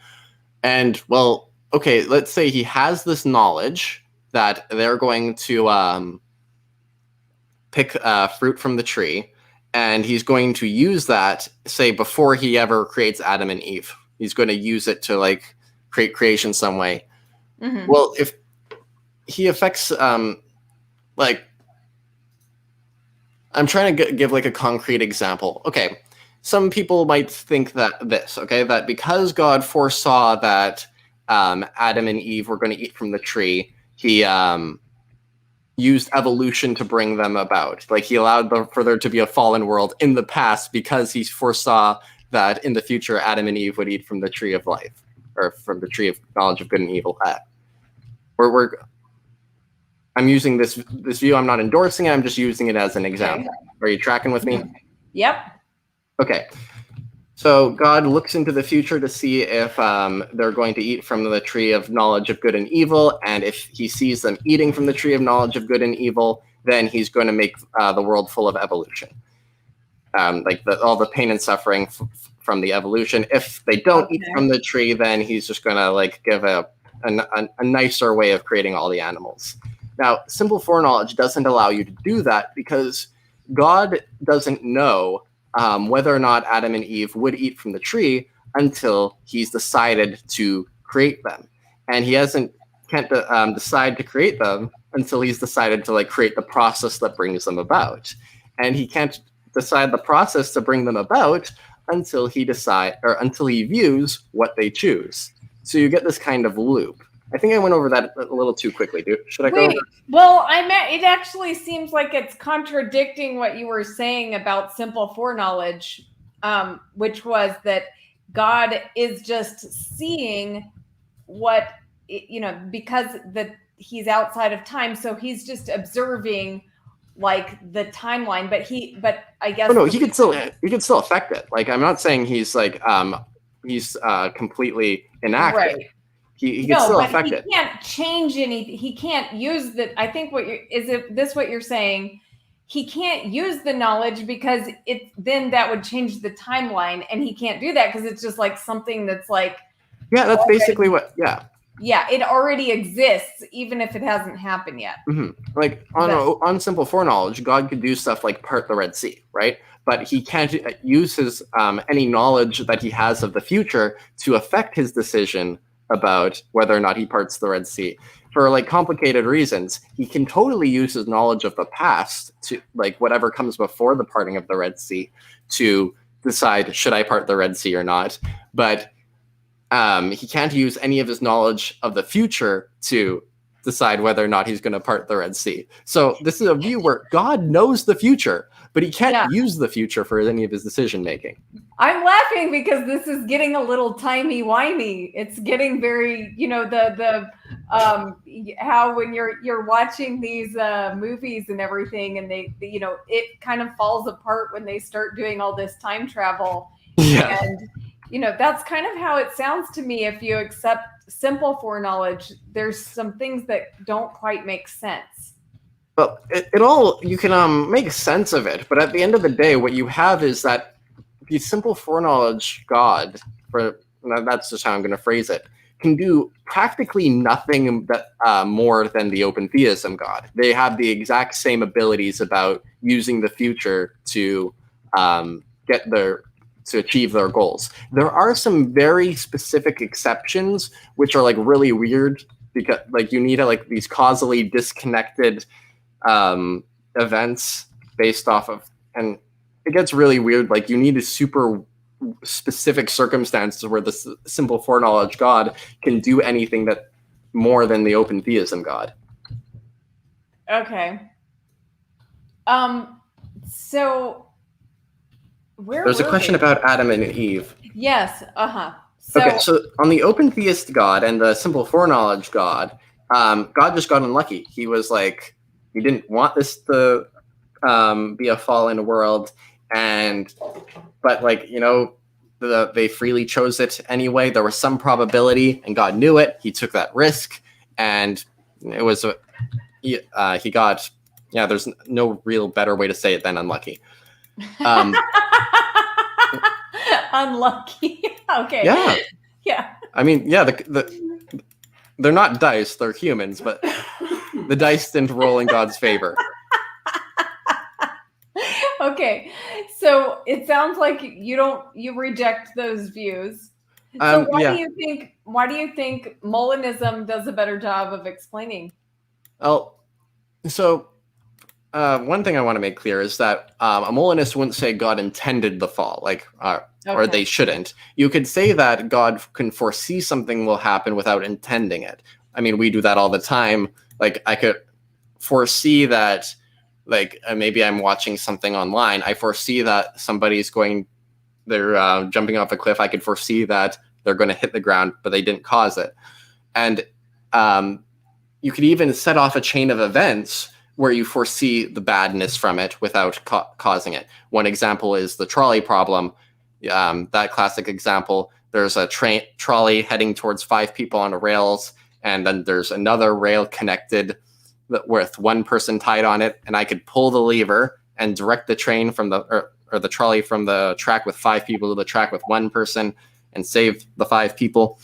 Speaker 2: And well, okay, let's say he has this knowledge that they're going to pick fruit from the tree, and he's going to use that, say, before he ever creates Adam and Eve. He's going to use it to like create creation some way. Well, if he affects like, I'm trying to give like a concrete example. Okay, some people might think that that because God foresaw that Adam and Eve were going to eat from the tree, he used evolution to bring them about. Like, he allowed for there to be a fallen world in the past because he foresaw that in the future Adam and Eve would eat from the tree of life, or from the tree of knowledge of good and evil. I'm using this view. I'm not endorsing it. I'm just using it as an example. Are you tracking with me?
Speaker 1: Yep.
Speaker 2: Okay. So God looks into the future to see if they're going to eat from the tree of knowledge of good and evil. And if he sees them eating from the tree of knowledge of good and evil, then he's going to make the world full of evolution. Like all the pain and suffering from the evolution. If they don't eat from the tree, then he's just going to like give a nicer way of creating all the animals. Now, simple foreknowledge doesn't allow you to do that because God doesn't know whether or not Adam and Eve would eat from the tree until he's decided to create them. And he can't decide to create them until he's decided to like create the process that brings them about. And he can't decide the process to bring them about until he views what they choose. So you get this kind of loop. I think I went over that a little too quickly. Should I go over?
Speaker 1: Well, it actually seems like it's contradicting what you were saying about simple foreknowledge, which was that God is just seeing what, because he's outside of time. So he's just observing like the timeline, but I guess.
Speaker 2: Oh, no, he could still affect it. Like, I'm not saying he's like, he's completely inactive.
Speaker 1: Right.
Speaker 2: He can still affect it.
Speaker 1: He can't change anything. He can't use the. I think what you're saying? He can't use the knowledge because then that would change the timeline, and he can't do that because it's just like something that's like.
Speaker 2: Yeah, that's basically what. Yeah.
Speaker 1: Yeah, it already exists, even if it hasn't happened yet.
Speaker 2: Like on simple foreknowledge, God could do stuff like part the Red Sea, right? But he can't use his any knowledge that he has of the future to affect his decision about whether or not he parts the Red Sea. For like complicated reasons, he can totally use his knowledge of the past to like whatever comes before the parting of the Red Sea to decide, should I part the Red Sea or not? But He can't use any of his knowledge of the future to decide whether or not he's going to part the Red Sea. So this is a view where God knows the future, but he can't use the future for any of his decision making.
Speaker 1: I'm laughing because this is getting a little timey-wimey. It's getting very, how when you're watching these movies and everything, and they it kind of falls apart when they start doing all this time travel.
Speaker 2: Yeah.
Speaker 1: And that's kind of how it sounds to me. If you accept simple foreknowledge, there's some things that don't quite make sense.
Speaker 2: Well, it all, you can make sense of it, but at the end of the day, what you have is that the simple foreknowledge God, that's just how I'm going to phrase it, can do practically nothing that more than the open theism God. They have the exact same abilities about using the future to achieve their goals. There are some very specific exceptions, which are like really weird, because like you need like these causally disconnected events based off of, and it gets really weird. Like you need a super specific circumstances where the simple foreknowledge God can do anything that more than the open theism God.
Speaker 1: Okay. So
Speaker 2: there's a question about Adam and Eve.
Speaker 1: Yes.
Speaker 2: So on the open theist God and the simple foreknowledge God, God just got unlucky. He was like, he didn't want this to be a fallen world, but like, they freely chose it anyway. There was some probability, and God knew it. He took that risk, and it was he got, there's no real better way to say it than unlucky.
Speaker 1: Unlucky. Okay.
Speaker 2: Yeah.
Speaker 1: Yeah.
Speaker 2: I mean, they're not dice, they're humans, but the dice didn't roll in God's favor.
Speaker 1: Okay. So it sounds like you reject those views. So why do you think Molanism does a better job of explaining?
Speaker 2: Well, so one thing I want to make clear is that a Molinist wouldn't say God intended the fall, or they shouldn't. You could say that God can foresee something will happen without intending it. I mean, we do that all the time. Like, I could foresee that, maybe I'm watching something online. I foresee that they're jumping off a cliff. I could foresee that they're going to hit the ground, but they didn't cause it. And you could even set off a chain of events where you foresee the badness from it without causing it. One example is the trolley problem. That classic example, there's a trolley heading towards 5 people on the rails, and then there's another rail connected with one person tied on it, and I could pull the lever and direct the train from the trolley from the track with 5 people to the track with 1 person and save the 5 people.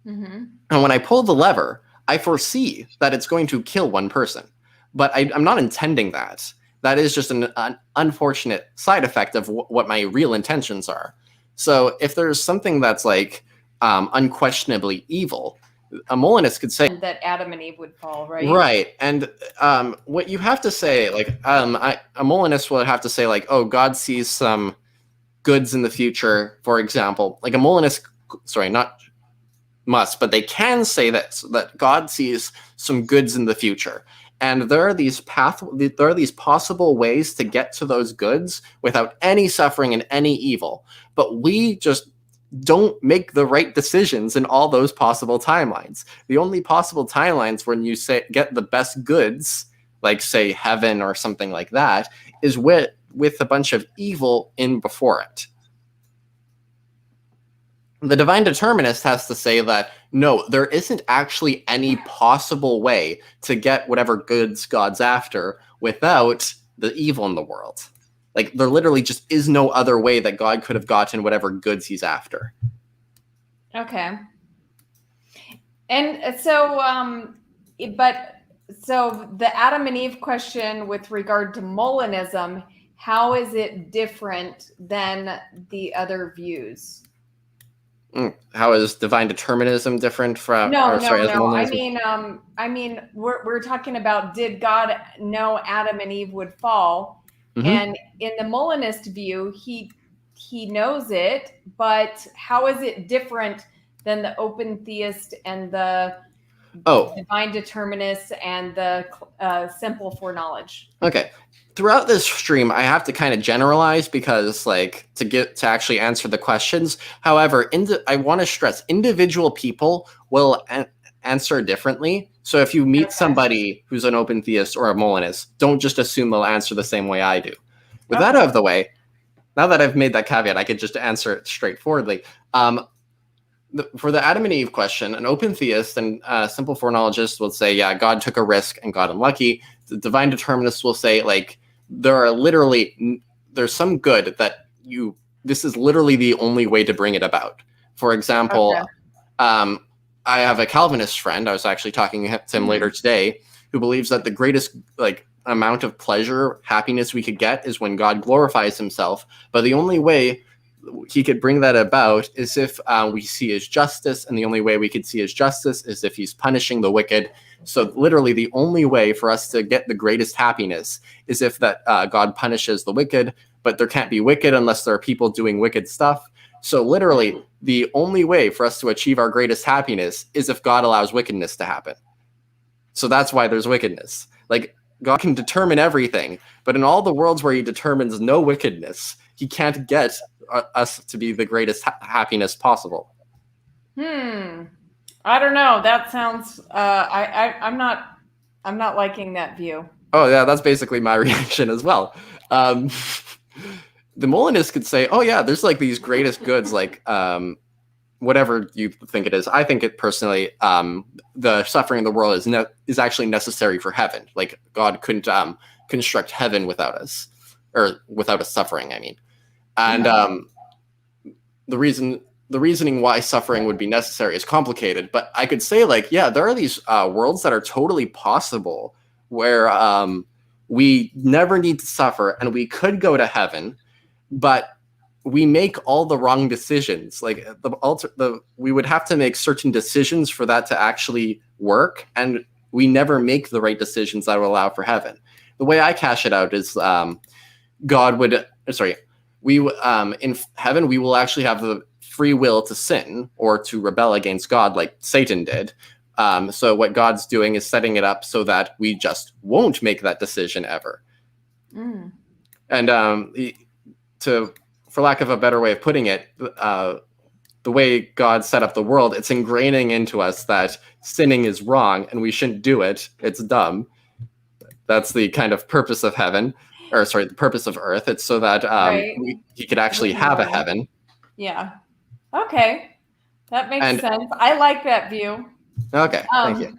Speaker 2: Mm-hmm. And when I pull the lever, I foresee that it's going to kill 1 person. But I'm not intending that. That is just an unfortunate side effect of what my real intentions are. So if there's something that's unquestionably evil, a Molinist could say
Speaker 1: that Adam and Eve would fall, right?
Speaker 2: Right. And what you have to say, a Molinist will have to say, oh, God sees some goods in the future, for example. Like a Molinist, not must, but they can say this, that God sees some goods in the future. And there are these possible ways to get to those goods without any suffering and any evil. But we just don't make the right decisions in all those possible timelines. The only possible timelines when you get the best goods, like say heaven or something like that, is with a bunch of evil in before it. The divine determinist has to say that, no, there isn't actually any possible way to get whatever goods God's after without the evil in the world. There literally just is no other way that God could have gotten whatever goods he's after.
Speaker 1: Okay. And so, so the Adam and Eve question with regard to Molinism, how is it different than the other views?
Speaker 2: How is divine determinism different from?
Speaker 1: No. I mean, we're talking about, did God know Adam and Eve would fall? Mm-hmm. And in the Molinist view, he knows it, but how is it different than the open theist and the
Speaker 2: Oh,
Speaker 1: divine determinists and the simple foreknowledge?
Speaker 2: okay. Throughout this stream, I have to kind of generalize because, like, to actually answer the questions. However, I want to stress individual people will answer differently. So if you meet somebody who's an open theist or a Molinist, don't just assume they'll answer the same way I do. With that out of the way, now that I've made that caveat, I could just answer it straightforwardly. For the Adam and Eve question, an open theist and simple foreknowledgist will say, yeah, God took a risk and got unlucky. The divine determinists will say, like, there's some good that this is literally the only way to bring it about. For example, I have a Calvinist friend, I was actually talking to him later today, who believes that the greatest, like, amount of pleasure, happiness we could get is when God glorifies himself. But the only way he could bring that about is if we see his justice, and the only way we could see his justice is if he's punishing the wicked. So literally the only way for us to get the greatest happiness is if that God punishes the wicked, but there can't be wicked unless there are people doing wicked stuff. So literally the only way for us to achieve our greatest happiness is if God allows wickedness to happen. So that's why there's wickedness. Like, God can determine everything, but in all the worlds where he determines no wickedness, he can't get us to be the greatest happiness possible.
Speaker 1: I don't know. That sounds. I'm not liking that view.
Speaker 2: Oh yeah, that's basically my reaction as well. The Molinists could say, "Oh yeah, there's like these greatest goods, like whatever you think it is." I think it personally, the suffering in the world is actually necessary for heaven. Like, God couldn't construct heaven without us, or without us suffering, I mean. And the reasoning why suffering would be necessary is complicated, but I could say, like, yeah, there are these worlds that are totally possible where we never need to suffer and we could go to heaven, but we make all the wrong decisions. Like, we would have to make certain decisions for that to actually work, and we never make the right decisions that will allow for heaven. The way I cash it out is in heaven we will actually have the free will to sin or to rebel against God, like Satan did. So what God's doing is setting it up so that we just won't make that decision ever. And for lack of a better way of putting it, the way God set up the world, it's ingraining into us that sinning is wrong and we shouldn't do it. It's dumb. That's the kind of purpose of heaven, the purpose of earth. It's so that he could actually have a heaven.
Speaker 1: Yeah. Okay. That makes sense. I like that view.
Speaker 2: Okay. Thank you.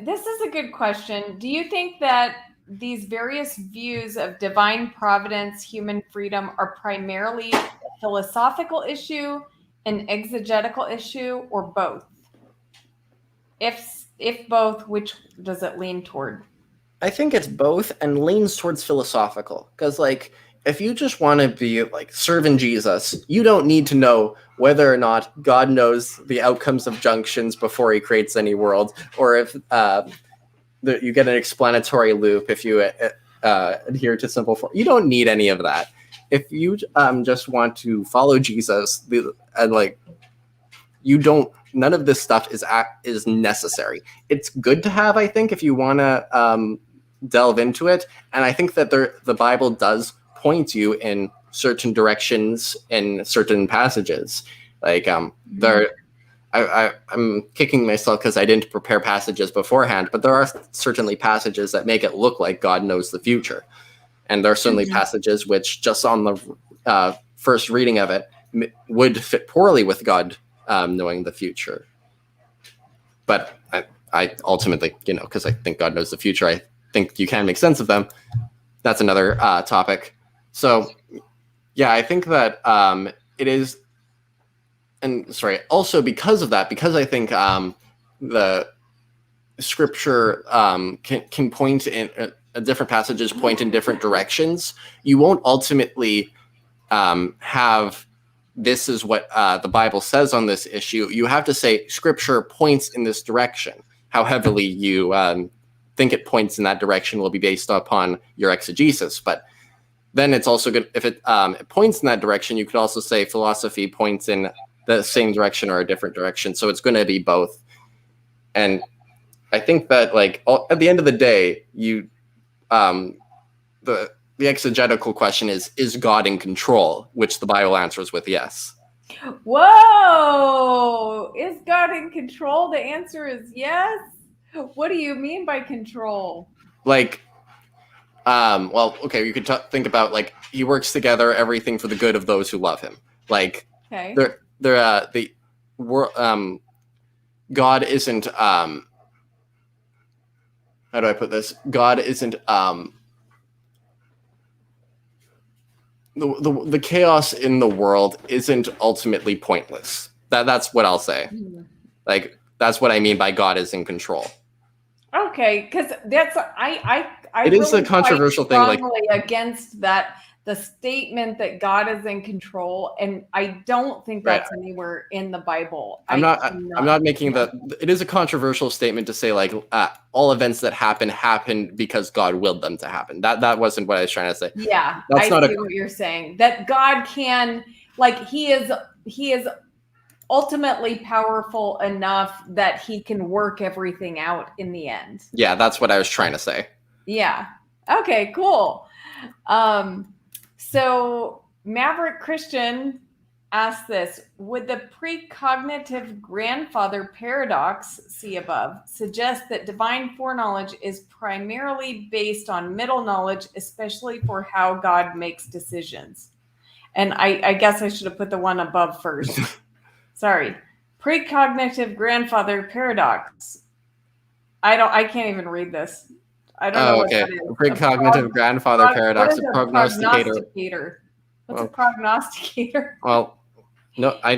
Speaker 1: This is a good question. Do you think that these various views of divine providence, human freedom are primarily a philosophical issue, an exegetical issue, or both? If both, which does it lean toward?
Speaker 2: I think it's both and leans towards philosophical. Because, like, if you just want to be, like, serving Jesus, you don't need to know whether or not God knows the outcomes of junctions before he creates any world, or if you get an explanatory loop if you adhere to simple form. You don't need any of that. If you just want to follow Jesus, none of this stuff is necessary. It's good to have, I think, if you want to delve into it. And I think that the Bible does point you in certain directions in certain passages. Like I'm kicking myself because I didn't prepare passages beforehand, but there are certainly passages that make it look like God knows the future. And there are certainly passages which, just on the first reading of it, would fit poorly with God knowing the future. But I ultimately, because I think God knows the future, I think you can make sense of them. That's another topic. So, yeah, I think that it is. And also because of that, because I think the scripture can point in different passages, point in different directions, you won't ultimately have this is what the Bible says on this issue. You have to say scripture points in this direction. How heavily you think it points in that direction will be based upon your exegesis. But then it's also good if it points in that direction. You could also say philosophy points in the same direction or a different direction. So it's going to be both. And I think that like at the end of the day, the exegetical question is God in control, which the Bible answers with yes.
Speaker 1: Whoa! Is God in control? The answer is yes. What do you mean by control?
Speaker 2: Like, well, okay, you could think about like he works together everything for the good of those who love him. Like,
Speaker 1: okay,
Speaker 2: God isn't how do I put this? God isn't the chaos in the world isn't ultimately pointless. That's what I'll say.
Speaker 1: Mm-hmm.
Speaker 2: Like that's what I mean by God is in control.
Speaker 1: Okay, because that's I
Speaker 2: it is a controversial thing. Like
Speaker 1: against that the statement that God is in control, and I don't think that's anywhere in the Bible.
Speaker 2: I'm not making that. It is a controversial statement to say like all events that happen because God willed them to happen. That wasn't what I was trying to say.
Speaker 1: Yeah,
Speaker 2: that's
Speaker 1: I see what you're saying. That God can, like, he is ultimately powerful enough that he can work everything out in the end.
Speaker 2: Yeah, that's what I was trying to say.
Speaker 1: Yeah. Okay, cool. So Maverick Christian asked this: would the precognitive grandfather paradox, see above, suggest that divine foreknowledge is primarily based on middle knowledge, especially for how God makes decisions? And I guess I should have put the one above first. Sorry. Precognitive grandfather paradox. I can't even read this. I don't know what that is.
Speaker 2: Precognitive grandfather paradox, a prognosticator.
Speaker 1: What's a prognosticator?
Speaker 2: Well, no, I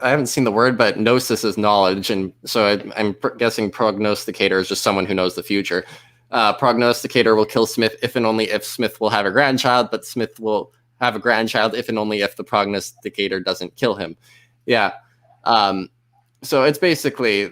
Speaker 2: haven't seen the word, but gnosis is knowledge, and so I'm guessing prognosticator is just someone who knows the future. Prognosticator will kill Smith if and only if Smith will have a grandchild, but Smith will have a grandchild if and only if the prognosticator doesn't kill him. Yeah. So it's basically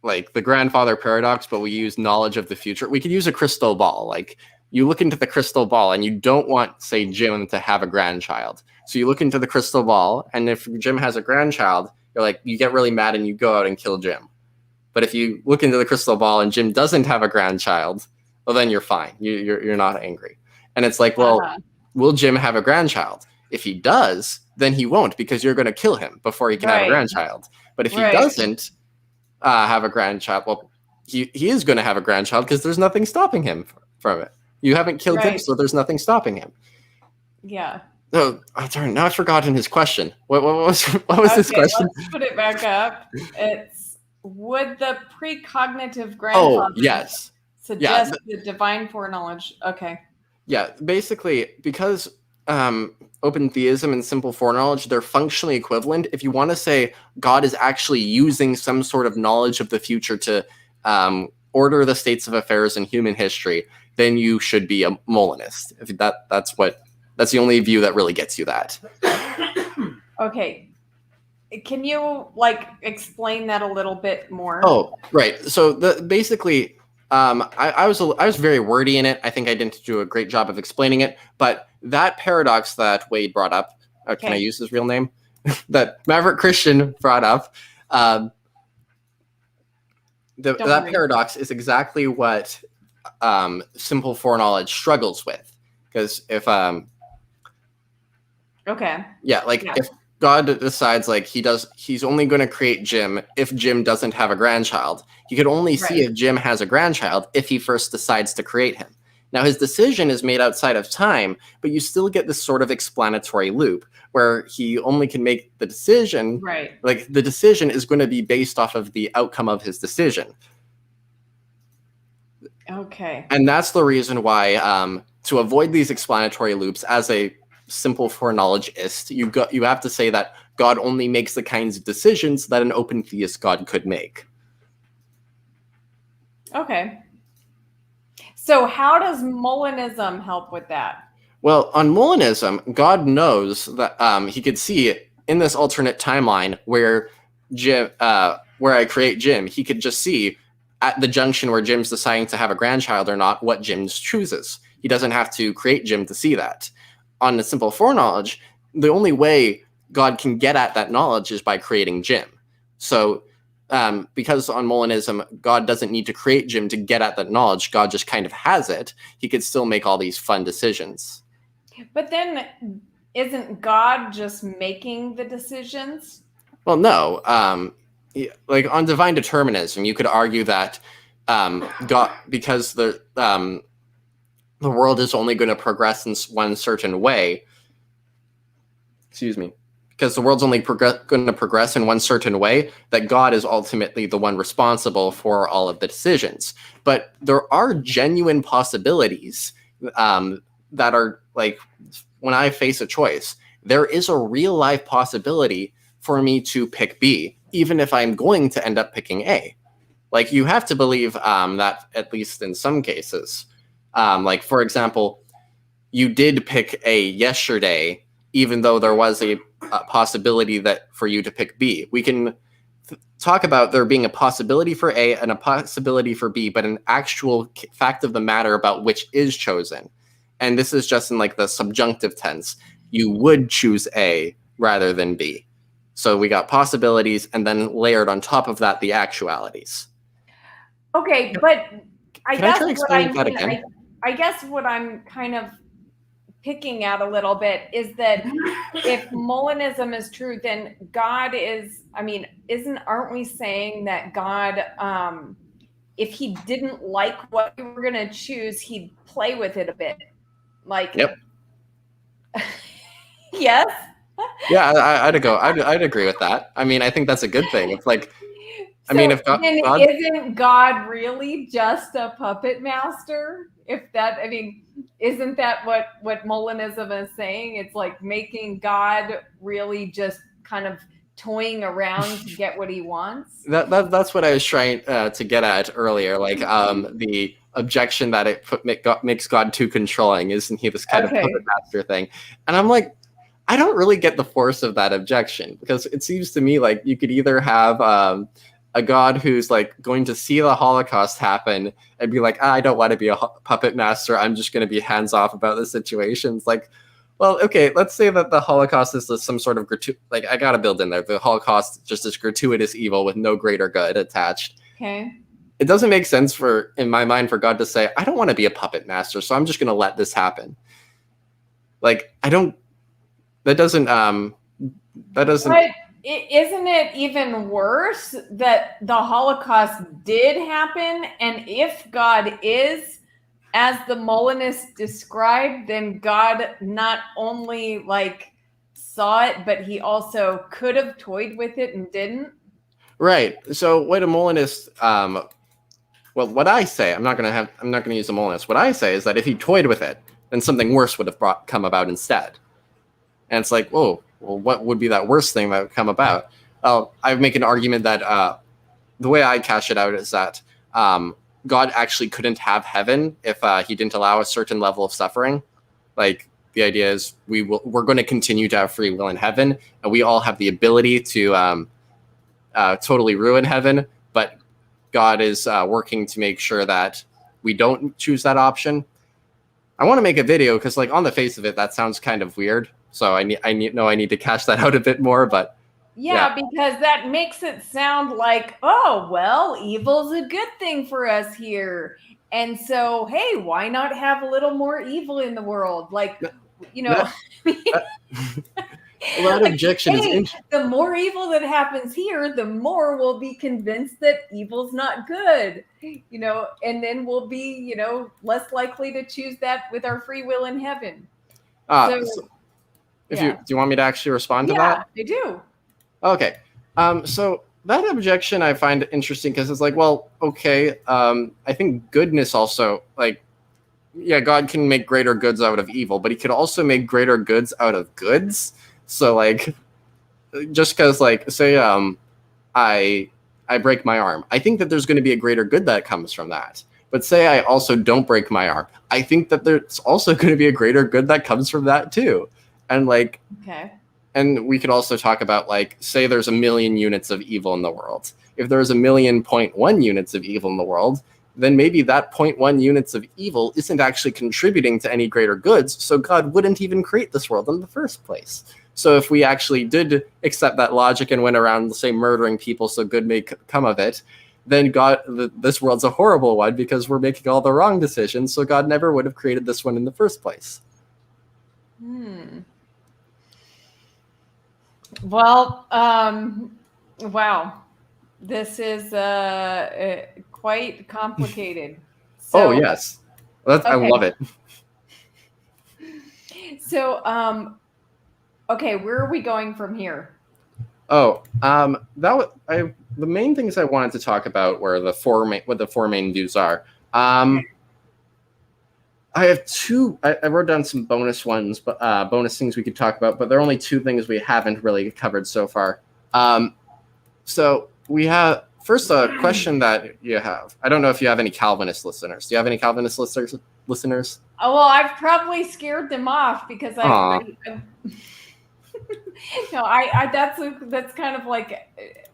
Speaker 2: like the grandfather paradox, but we use knowledge of the future. We could use a crystal ball. Like you look into the crystal ball and you don't want, say, Jim to have a grandchild. So you look into the crystal ball, and if Jim has a grandchild, you get really mad and you go out and kill Jim. But if you look into the crystal ball and Jim doesn't have a grandchild, well, then you're fine. You're not angry. And it's like, well, will Jim have a grandchild? If he does, then he won't, because you're going to kill him before he can have a grandchild. But if he doesn't have a grandchild, well, he is going to have a grandchild because there's nothing stopping him from it. You haven't killed him, so there's nothing stopping him.
Speaker 1: Yeah.
Speaker 2: Oh, darn! Now I've forgotten his question. What was his question?
Speaker 1: Let's put it back up. It's: would the precognitive grandfather suggest the divine foreknowledge? Okay.
Speaker 2: Yeah, basically, because open theism and simple foreknowledge, they're functionally equivalent. If you want to say God is actually using some sort of knowledge of the future to order the states of affairs in human history, then you should be a Molanist. If that's the only view that really gets you that.
Speaker 1: Okay. Can you explain that a little bit more?
Speaker 2: Oh, right. So basically, I was very wordy in it. I think I didn't do a great job of explaining it, but that paradox that Wade brought up, can I use his real name? That Maverick Christian brought up, that paradox is exactly what simple foreknowledge struggles with. Because if if God decides he's only going to create Jim if Jim doesn't have a grandchild, he could only see if Jim has a grandchild if he first decides to create him. Now his decision is made outside of time, but you still get this sort of explanatory loop where he only can make the decision. Right. Like the decision is going to be based off of the outcome of his decision.
Speaker 1: Okay.
Speaker 2: And that's the reason why to avoid these explanatory loops, as a simple foreknowledgeist, you have to say that God only makes the kinds of decisions that an open theist God could make.
Speaker 1: Okay. So how does Molanism help with that?
Speaker 2: Well, on Molanism, God knows that he could see in this alternate timeline where I create Jim, he could just see at the junction where Jim's deciding to have a grandchild or not what Jim chooses. He doesn't have to create Jim to see that. On the simple foreknowledge, the only way God can get at that knowledge is by creating Jim. So because on Molanism, God doesn't need to create Jim to get at that knowledge. God just kind of has it. He could still make all these fun decisions.
Speaker 1: But then isn't God just making the decisions?
Speaker 2: Well, no. Like on divine determinism, you could argue that God, because the world is only going to progress in one certain way. Excuse me. Because the world's only going to progress in one certain way, that God is ultimately the one responsible for all of the decisions. But there are genuine possibilities that are like, when I face a choice, there is a real life possibility for me to pick B, even if I'm going to end up picking A. Like, you have to believe that, at least in some cases. Like, for example, you did pick A yesterday, even though there was a possibility that for you to pick B. We can talk about there being a possibility for A and a possibility for B, but an actual fact of the matter about which is chosen. And this is just in like the subjunctive tense. You would choose A rather than B. So we got possibilities, and then layered on top of that, the actualities.
Speaker 1: Okay, but I
Speaker 2: Can I
Speaker 1: guess
Speaker 2: try
Speaker 1: what
Speaker 2: explaining that again?
Speaker 1: I guess what I'm kind of picking at a little bit is that if Molanism is true, then God is, I mean, aren't we saying that God, if he didn't like what we were going to choose, he'd play with it a bit? Like,
Speaker 2: Yep.
Speaker 1: Yes.
Speaker 2: Yeah, I'd agree with that. I mean, I think that's a good thing. It's like, I
Speaker 1: So
Speaker 2: mean, if God,
Speaker 1: then isn't God really just a puppet master? If that, I mean, isn't that what Molanism is saying? It's like making God really just kind of toying around to get what he wants.
Speaker 2: that's what I was trying to get at earlier. Like, the objection that it makes God too controlling. Isn't he this kind of puppet master thing? And I'm like, I don't really get the force of that objection, because it seems to me like you could either have a God who's like going to see the Holocaust happen and be like, I don't want to be a puppet master. I'm just going to be hands off about the situation. It's like, well, okay, let's say that the Holocaust is some sort of like, I got to build in there. The Holocaust just is gratuitous evil with no greater good attached.
Speaker 1: Okay.
Speaker 2: It doesn't make sense in my mind, for God to say, I don't want to be a puppet master, so I'm just going to let this happen. Like, that doesn't. But
Speaker 1: isn't it even worse that the Holocaust did happen? And if God is, as the Molinists described, then God not only like saw it, but he also could have toyed with it and didn't.
Speaker 2: Right. So what a Molinist, well, what I say, I'm not going to use a Molinist. What I say is that if he toyed with it, then something worse would have come about instead. And it's like, whoa, well, what would be that worst thing that would come about? I make an argument that the way I cash it out is that God actually couldn't have heaven if he didn't allow a certain level of suffering. Like, the idea is we're going to continue to have free will in heaven, and we all have the ability to totally ruin heaven, but God is working to make sure that we don't choose that option. I want to make a video because, like, on the face of it, that sounds kind of weird. So I need to cash that out a bit more, but
Speaker 1: yeah, because that makes it sound like, oh, well, evil's a good thing for us here. And so, hey, why not have a little more evil in the world? Like,
Speaker 2: that objection is
Speaker 1: the more evil that happens here, the more we'll be convinced that evil's not good, and then we'll be, less likely to choose that with our free will in heaven.
Speaker 2: Do you want me to actually respond to that?
Speaker 1: Yeah, I do.
Speaker 2: Okay. So that objection I find interesting because it's like, well, okay. I think goodness also, like, yeah, God can make greater goods out of evil, but he could also make greater goods out of goods. So, like, just because, like, say I break my arm, I think that there's going to be a greater good that comes from that. But say I also don't break my arm, I think that there's also going to be a greater good that comes from that too. And like,
Speaker 1: okay.
Speaker 2: And we could also talk about, like, say there's 1 million units of evil in the world. If there's 1,000,000.1 units of evil in the world, then maybe that 0.1 units of evil isn't actually contributing to any greater goods. So God wouldn't even create this world in the first place. So if we actually did accept that logic and went around, say, murdering people so good may come of it, then this world's a horrible one because we're making all the wrong decisions, so God never would have created this one in the first place.
Speaker 1: Well, wow. This is quite complicated.
Speaker 2: So, oh, yes. Okay. I love it.
Speaker 1: So, okay, where are we going from here?
Speaker 2: Oh, the main things I wanted to talk about were what the four main views are. I have two. I wrote down some bonus ones, but bonus things we could talk about. But there are only two things we haven't really covered so far. So we have first a question that you have. I don't know if you have any Calvinist listeners. Do you have any Calvinist listeners?
Speaker 1: Oh, well, I've probably scared them off because that's kind of like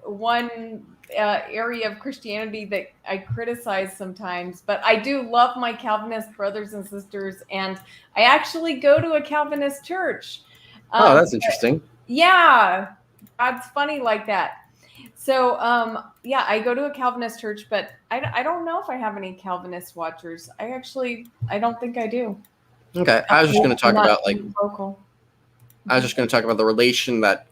Speaker 1: one area of Christianity that I criticize sometimes, but I do love my Calvinist brothers and sisters, and I actually go to a Calvinist church.
Speaker 2: Oh, that's interesting.
Speaker 1: Yeah, God's funny like that. So, yeah, I go to a Calvinist church, but I don't know if I have any Calvinist watchers. I don't think I do.
Speaker 2: Okay, I was just going to talk about
Speaker 1: local.
Speaker 2: I was just going to talk about the relation to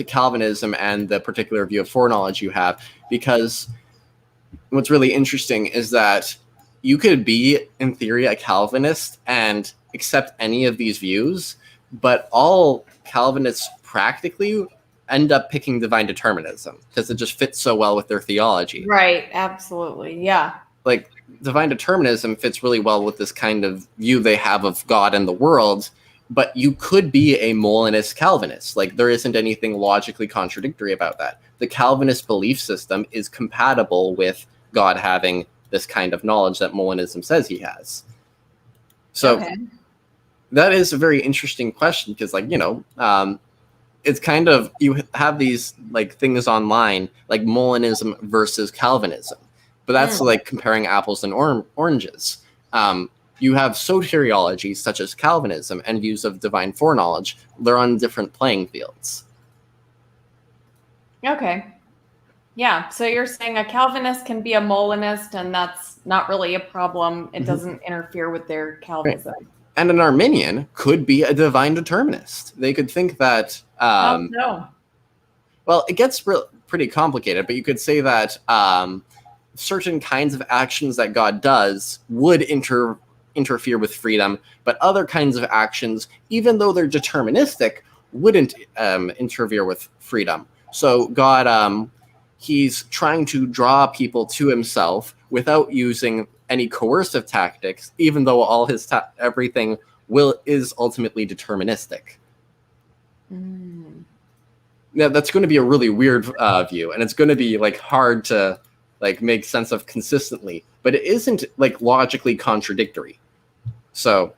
Speaker 2: Calvinism and the particular view of foreknowledge you have, because what's really interesting is that you could be, in theory, a Calvinist and accept any of these views, but all Calvinists practically end up picking divine determinism because it just fits so well with their theology.
Speaker 1: Right, absolutely, yeah.
Speaker 2: Like, divine determinism fits really well with this kind of view they have of God and the world, but you could be a Molinist Calvinist. Like, there isn't anything logically contradictory about that. The Calvinist belief system is compatible with God having this kind of knowledge that Molanism says he has. So that is a very interesting question because, it's kind of, you have these things online like Molanism versus Calvinism, but that's like comparing apples and oranges. You have soteriologies such as Calvinism and views of divine foreknowledge. They're on different playing fields.
Speaker 1: Okay. Yeah. So you're saying a Calvinist can be a Molinist, and that's not really a problem. It doesn't interfere with their Calvinism.
Speaker 2: Right. And an Arminian could be a divine determinist. They could think that...
Speaker 1: no.
Speaker 2: Well, it gets pretty complicated, but you could say that certain kinds of actions that God does would interfere with freedom, but other kinds of actions, even though they're deterministic, wouldn't interfere with freedom. So God, he's trying to draw people to himself without using any coercive tactics, even though all his everything is ultimately deterministic. Now, that's going to be a really weird view, and it's going to be hard to make sense of consistently, but it isn't logically contradictory. So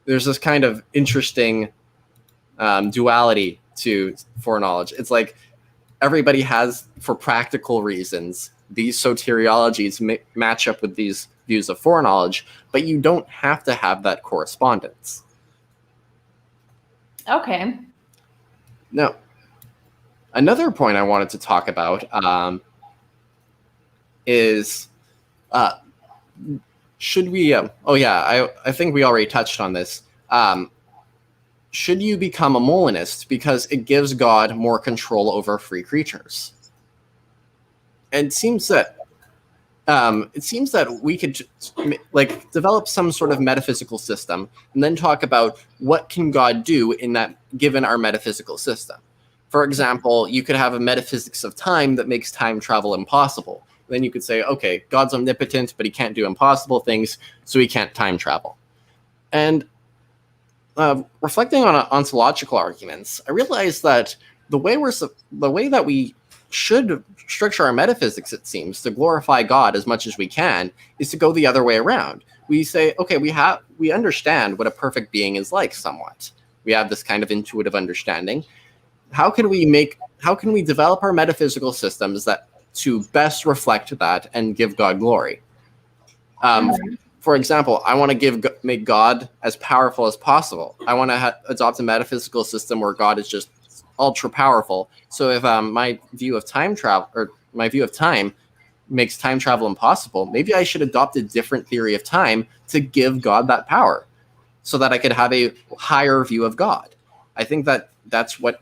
Speaker 2: there's this kind of interesting duality to foreknowledge. It's like everybody has, for practical reasons, these soteriologies match up with these views of foreknowledge, but you don't have to have that correspondence.
Speaker 1: Okay.
Speaker 2: Now, another point I wanted to talk about is should we I think we already touched on this. Should you become a Molinist because it gives God more control over free creatures? And it seems that we could develop some sort of metaphysical system and then talk about what can God do in that given our metaphysical system. For example, you could have a metaphysics of time that makes time travel impossible. Then you could say, okay, God's omnipotent, but he can't do impossible things, so he can't time travel. And reflecting on ontological arguments, I realized that the way that we should structure our metaphysics, it seems, to glorify God as much as we can, is to go the other way around. We say, okay, we understand what a perfect being is like somewhat. We have this kind of intuitive understanding. How can we develop our metaphysical systems that to best reflect that and give God glory? For for example, I want to make God as powerful as possible. I want to adopt a metaphysical system where God is just ultra powerful. So if my view of time makes time travel impossible, maybe I should adopt a different theory of time to give God that power, so that I could have a higher view of God. I think that that's what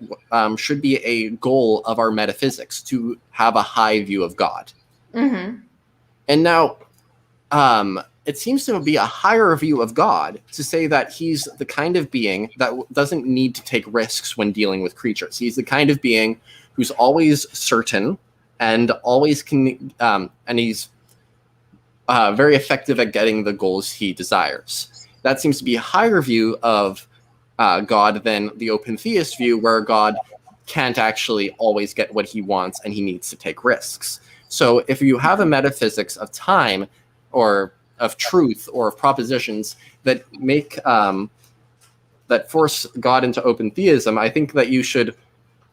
Speaker 2: should be a goal of our metaphysics, to have a high view of God.
Speaker 1: Mm-hmm.
Speaker 2: And now, it seems to be a higher view of God to say that he's the kind of being that doesn't need to take risks when dealing with creatures. He's the kind of being who's always certain and always can, and he's very effective at getting the goals he desires. That seems to be a higher view of God than the open theist view, where God can't actually always get what he wants and he needs to take risks. So if you have a metaphysics of time, or of truth, or of propositions that make that force God into open theism, I think that you should,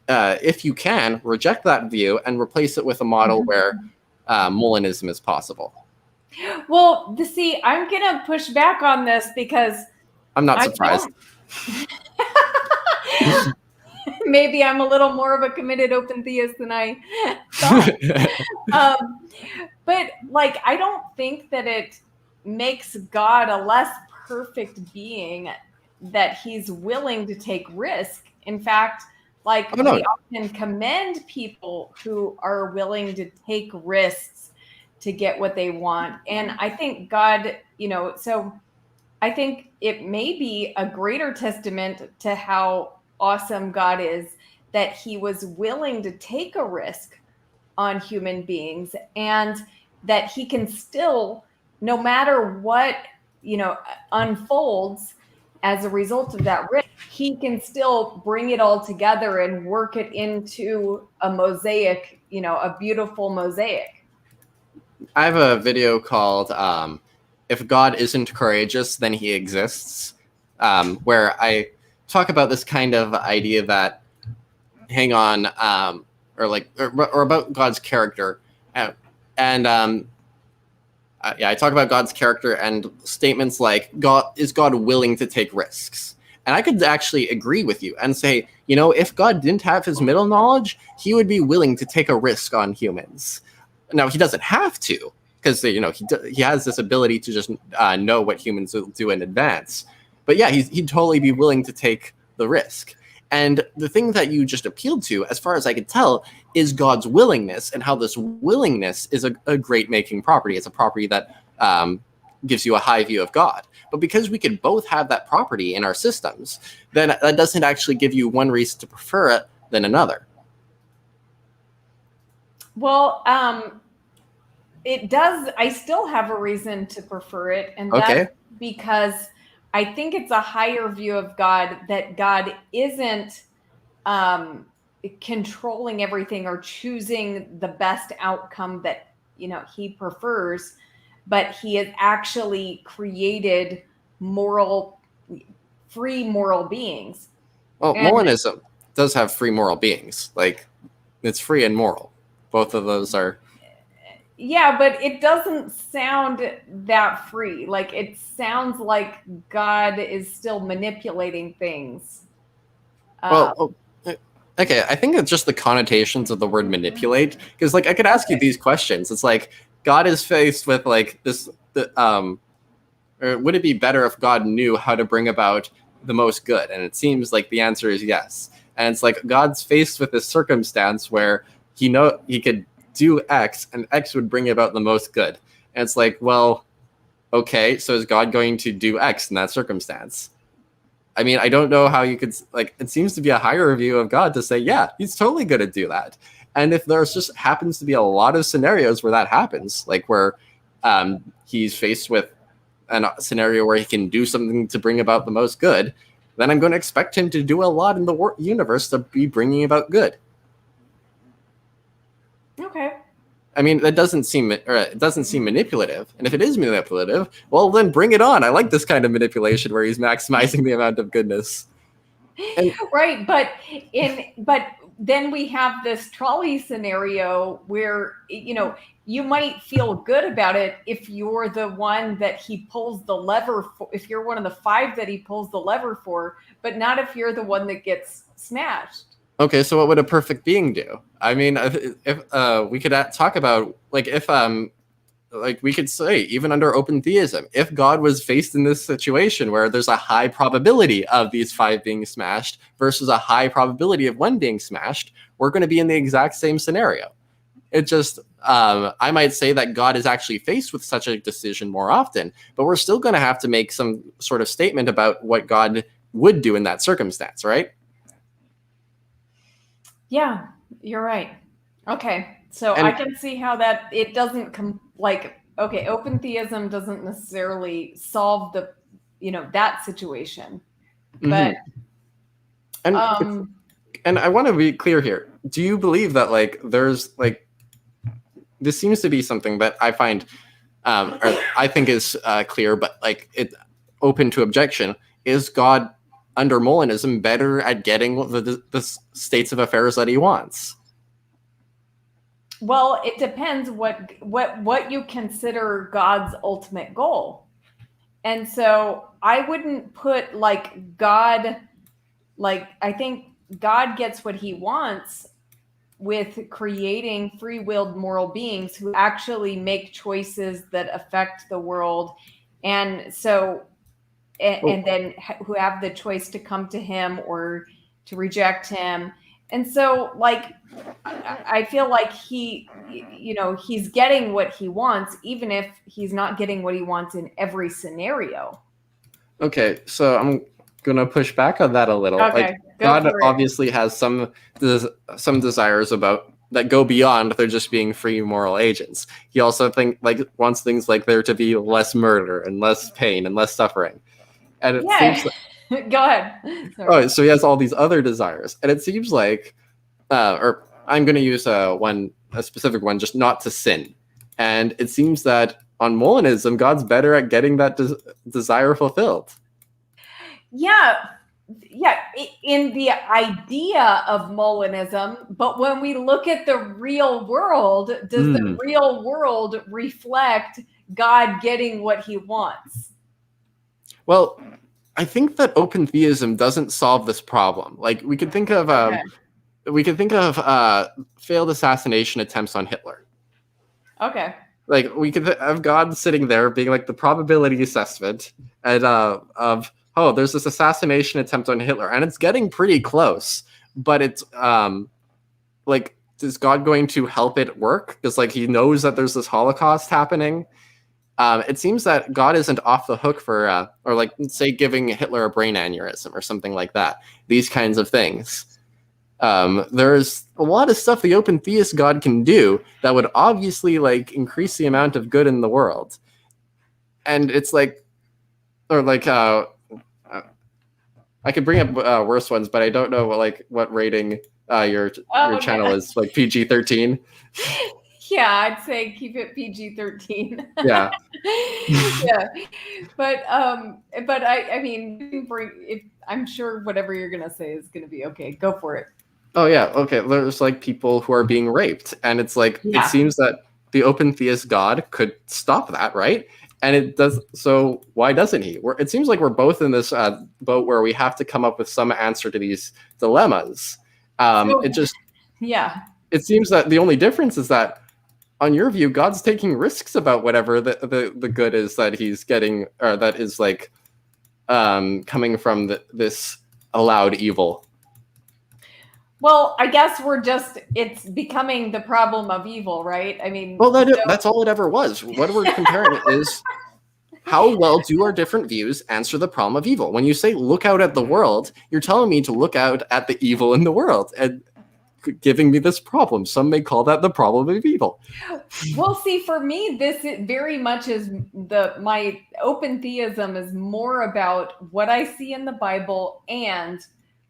Speaker 2: if you can, reject that view and replace it with a model where Molanism is possible.
Speaker 1: Well, see, I'm gonna push back on this because
Speaker 2: I'm not surprised.
Speaker 1: Maybe I'm a little more of a committed open theist than I thought. But like, I don't think that it makes God a less perfect being that he's willing to take risk. In fact, like, we often commend people who are willing to take risks to get what they want. And I think God, so I think it may be a greater testament to how awesome God is that he was willing to take a risk on human beings, and that he can still, no matter what, unfolds as a result of that risk, he can still bring it all together and work it into a mosaic, a beautiful mosaic.
Speaker 2: I have a video called If God Isn't Courageous, Then He Exists, where I talk about this kind of idea that, or about God's character. I talk about God's character and statements like, is God willing to take risks? And I could actually agree with you and say, if God didn't have his middle knowledge, he would be willing to take a risk on humans. Now, he doesn't have to, because he has this ability to just know what humans will do in advance. But yeah, he'd totally be willing to take the risk. And the thing that you just appealed to, as far as I could tell, is God's willingness, and how this willingness is a great making property. It's a property that gives you a high view of God. But because we could both have that property in our systems, then that doesn't actually give you one reason to prefer it than another.
Speaker 1: Well, it does. I still have a reason to prefer it. And that's because I think it's a higher view of God, that God isn't controlling everything or choosing the best outcome that, he prefers, but he has actually created free moral beings.
Speaker 2: Well, Molanism does have free moral beings. Like, it's free and moral. Both of those are.
Speaker 1: Yeah, but it doesn't sound that free. Like, it sounds like God is still manipulating things.
Speaker 2: Okay, I think it's just the connotations of the word manipulate. Because, like, I could ask you these questions. It's like, God is faced with, like, this, or would it be better if God knew how to bring about the most good? And it seems like the answer is yes. And it's like, God's faced with this circumstance where he could do X, and X would bring about the most good. And it's like, well, okay, so is God going to do X in that circumstance? I mean, I don't know how you could, like, it seems to be a higher view of God to say, yeah, he's totally going to do that. And if there's just happens to be a lot of scenarios where that happens, like where he's faced with a scenario where he can do something to bring about the most good, then I'm going to expect him to do a lot in the universe to be bringing about good.
Speaker 1: Okay.
Speaker 2: I mean, it doesn't seem manipulative. And if it is manipulative, well, then bring it on. I like this kind of manipulation where he's maximizing the amount of goodness.
Speaker 1: Right, but then we have this trolley scenario where, you might feel good about it if you're the one that he pulls the lever for, if you're one of the 5 that he pulls the lever for, but not if you're the one that gets smashed.
Speaker 2: Okay, so what would a perfect being do? I mean, if we could talk about, like, if like we could say, even under open theism, if God was faced in this situation where there's a high probability of these 5 being smashed versus a high probability of 1 being smashed, we're going to be in the exact same scenario. It just, I might say that God is actually faced with such a decision more often, but we're still going to have to make some sort of statement about what God would do in that circumstance, right?
Speaker 1: Yeah, you're right. Okay, so
Speaker 2: And
Speaker 1: I can see how that it doesn't okay, open theism doesn't necessarily solve the, that situation, but
Speaker 2: and
Speaker 1: um,
Speaker 2: and I want to be clear here. Do you believe that, like, there's, like, this seems to be something that I find, or I think is clear, but, like, it open to objection. Is God under Molanism better at getting the states of affairs that he wants?
Speaker 1: well, it depends what you consider God's ultimate goal. And so I wouldn't put God, I think God gets what he wants with creating free-willed moral beings who actually make choices that affect the world. And so, and then who have the choice to come to him or to reject him. And so, I feel like he's getting what he wants, even if he's not getting what he wants in every scenario.
Speaker 2: Okay, so I'm gonna push back on that a little.
Speaker 1: Okay,
Speaker 2: like, God obviously has some desires about that go beyond there just being free moral agents. He also wants things like there to be less murder and less pain and less suffering. And it seems
Speaker 1: like, go ahead.
Speaker 2: Sorry. Oh, so he has all these other desires, and it seems like, or I'm going to use a specific one, just not to sin. And it seems that on Molanism, God's better at getting that desire fulfilled.
Speaker 1: Yeah, in the idea of Molanism, but when we look at the real world, does the real world reflect God getting what he wants?
Speaker 2: Well, I think that open theism doesn't solve this problem. Like, we could think of failed assassination attempts on Hitler.
Speaker 1: Okay.
Speaker 2: Like, we could have God sitting there being like the probability assessment and there's this assassination attempt on Hitler, and it's getting pretty close, but it's like, is God going to help it work? Because, like, he knows that there's this Holocaust happening. It seems that God isn't off the hook for, or like, say, giving Hitler a brain aneurysm or something like that. These kinds of things. There's a lot of stuff the open theist God can do that would obviously, like, increase the amount of good in the world. And it's like, or like, I could bring up worse ones, but I don't know what rating your channel is, like PG-13.
Speaker 1: Yeah, I'd say keep it PG-13.
Speaker 2: Yeah.
Speaker 1: Yeah, but I mean, I'm sure whatever you're gonna say is gonna be okay. Go for it.
Speaker 2: Oh yeah, okay. There's like people who are being raped, and it's like, it seems that the open theist God could stop that, right? And it does. So why doesn't he? It seems like we're both in this boat where we have to come up with some answer to these dilemmas. It seems that the only difference is that, on your view, God's taking risks about whatever the good is that he's getting, or that is, like, coming from this allowed evil.
Speaker 1: Well, I guess it's becoming the problem of evil, right? I mean,
Speaker 2: well, that's all it ever was. What we're comparing is how well do our different views answer the problem of evil. When you say look out at the world, you're telling me to look out at the evil in the world and giving me this problem. Some may call that the problem of evil.
Speaker 1: Well, see, for me, this very much is my open theism is more about what I see in the Bible and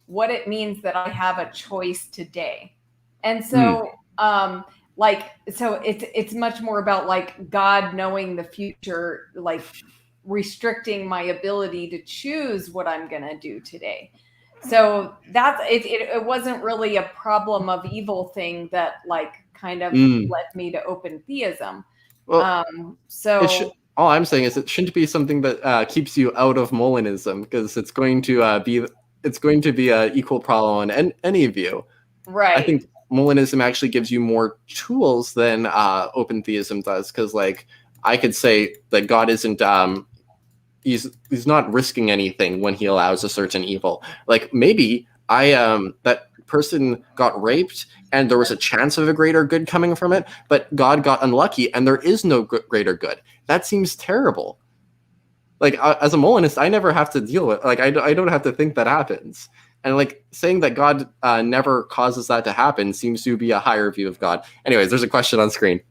Speaker 1: what it means that I have a choice today. And so, so it's much more about, like, God knowing the future, like restricting my ability to choose what I'm going to do today. So that's it wasn't really a problem of evil thing that, like, kind of led me to open theism.
Speaker 2: Well,
Speaker 1: So
Speaker 2: all I'm saying is it shouldn't be something that keeps you out of Molanism, because it's going to be an equal problem on any view.
Speaker 1: right.
Speaker 2: I think Molanism actually gives you more tools than open theism does, because like I could say that God isn't he's not risking anything when he allows a certain evil. Like maybe that person got raped and there was a chance of a greater good coming from it, but God got unlucky and there is no greater good. That seems terrible. Like as a Molinist, I never have to deal with, like I don't have to think that happens. And like saying that God never causes that to happen seems to be a higher view of God. Anyways, there's a question on screen.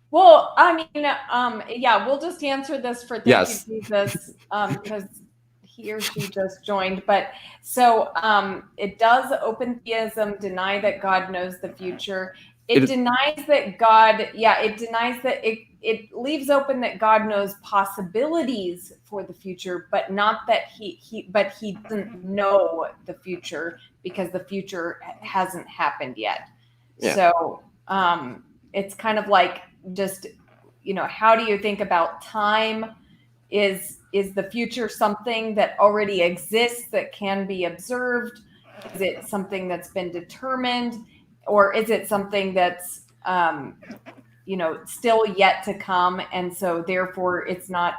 Speaker 1: Well, I mean, yeah, we'll just answer this for Thank
Speaker 2: Yes.
Speaker 1: You, Jesus, because he or she just joined. But so it does open theism deny that God knows the future. It denies that God, it denies that it leaves open that God knows possibilities for the future, but not that he doesn't know the future because the future hasn't happened yet.
Speaker 2: Yeah.
Speaker 1: So it's kind of like, just, how do you think about time? Is the future something that already exists that can be observed? Is it something that's been determined, or is it something that's still yet to come, and so therefore it's not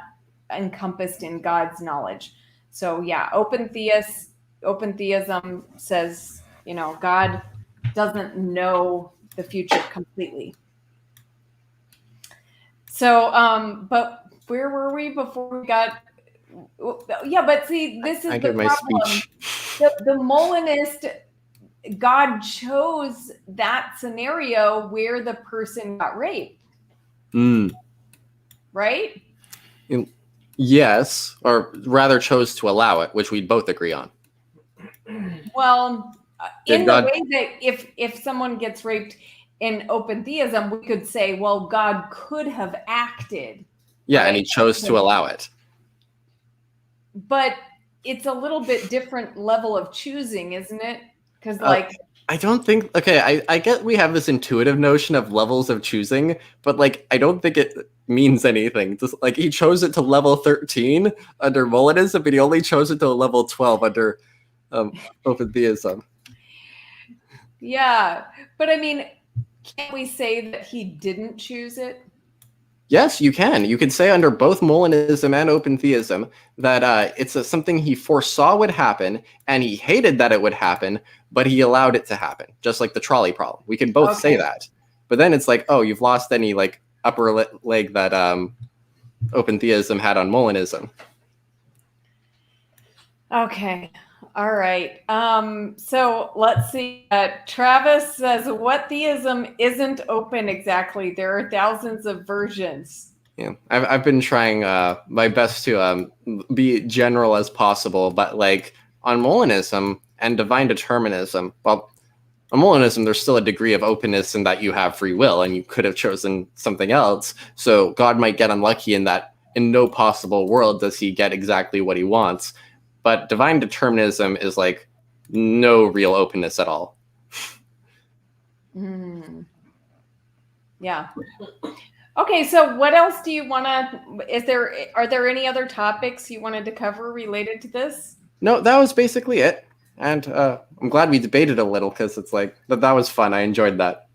Speaker 1: encompassed in God's knowledge? So yeah, open theism says God doesn't know the future completely. So, but where were we before we got? Yeah, but see, this is the problem. The Molinist, God chose that scenario where the person got raped. Right?
Speaker 2: Yes, or rather chose to allow it, which we both agree on.
Speaker 1: Well, in the way that if someone gets raped in open theism, we could say, well, God could have acted.
Speaker 2: Yeah, right? And he chose to allow it.
Speaker 1: But it's a little bit different level of choosing, isn't it? Because
Speaker 2: I don't think, okay, I get we have this intuitive notion of levels of choosing, but like I don't think it means anything. Just like he chose it to level 13 under Molanism, but he only chose it to level 12 under open theism.
Speaker 1: Yeah, but I mean, can't we say that he didn't choose it?
Speaker 2: Yes, you can. You could say under both Molanism and open theism that it's something he foresaw would happen, and he hated that it would happen, but he allowed it to happen, just like the trolley problem. We can both say that. But then it's like, oh, you've lost any like upper leg that open theism had on Molanism.
Speaker 1: Okay. All right. So let's see. Travis says, what theism isn't open exactly? There are thousands of versions.
Speaker 2: Yeah, I've been trying my best to be general as possible, but like on Molanism and divine determinism, well, on Molanism, there's still a degree of openness in that you have free will and you could have chosen something else. So God might get unlucky in that in no possible world does he get exactly what he wants. But divine determinism is like no real openness at all.
Speaker 1: Yeah. Okay, so what else do you want to, are there any other topics you wanted to cover related to this?
Speaker 2: No, that was basically it. And I'm glad we debated a little because it's like, that was fun. I enjoyed that.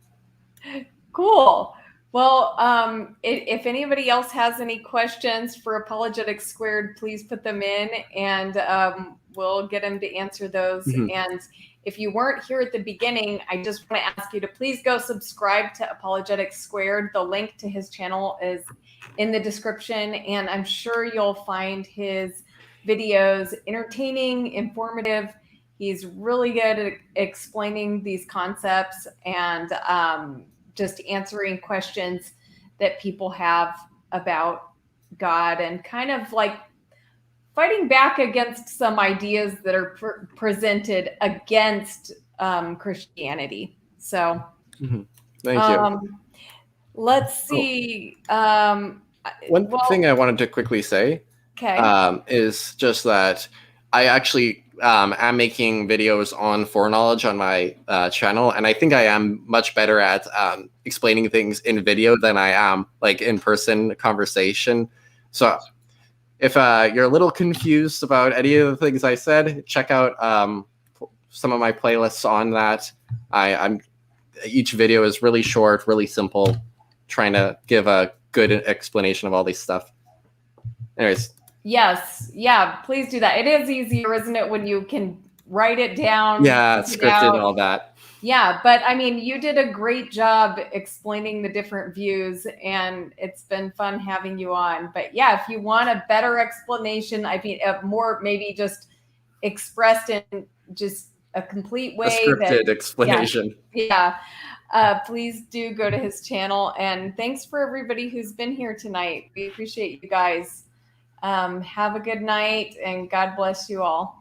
Speaker 1: Cool. Well, if anybody else has any questions for Apologetics Squared, please put them in and we'll get them to answer those. Mm-hmm. And if you weren't here at the beginning, I just want to ask you to please go subscribe to Apologetics Squared. The link to his channel is in the description, and I'm sure you'll find his videos entertaining, informative. He's really good at explaining these concepts and just answering questions that people have about God and kind of like fighting back against some ideas that are presented against Christianity. So
Speaker 2: thank you.
Speaker 1: Let's see.
Speaker 2: One thing I wanted to quickly say is just that I actually am making videos on foreknowledge on my channel, and I think I am much better at explaining things in video than I am like in person conversation. So if you're a little confused about any of the things I said, check out some of my playlists on that. Each video is really short, really simple, trying to give a good explanation of all these stuff. Anyways.
Speaker 1: Yes. Yeah, please do that. It is easier, isn't it, when you can write it down?
Speaker 2: Yeah, scripted, all that.
Speaker 1: Yeah, but I mean, you did a great job explaining the different views, and it's been fun having you on. But yeah, if you want a better explanation, I mean, more maybe just expressed in just a complete way.
Speaker 2: A scripted explanation.
Speaker 1: Yeah. Please do go to his channel. And thanks for everybody who's been here tonight. We appreciate you guys. Have a good night, and God bless you all.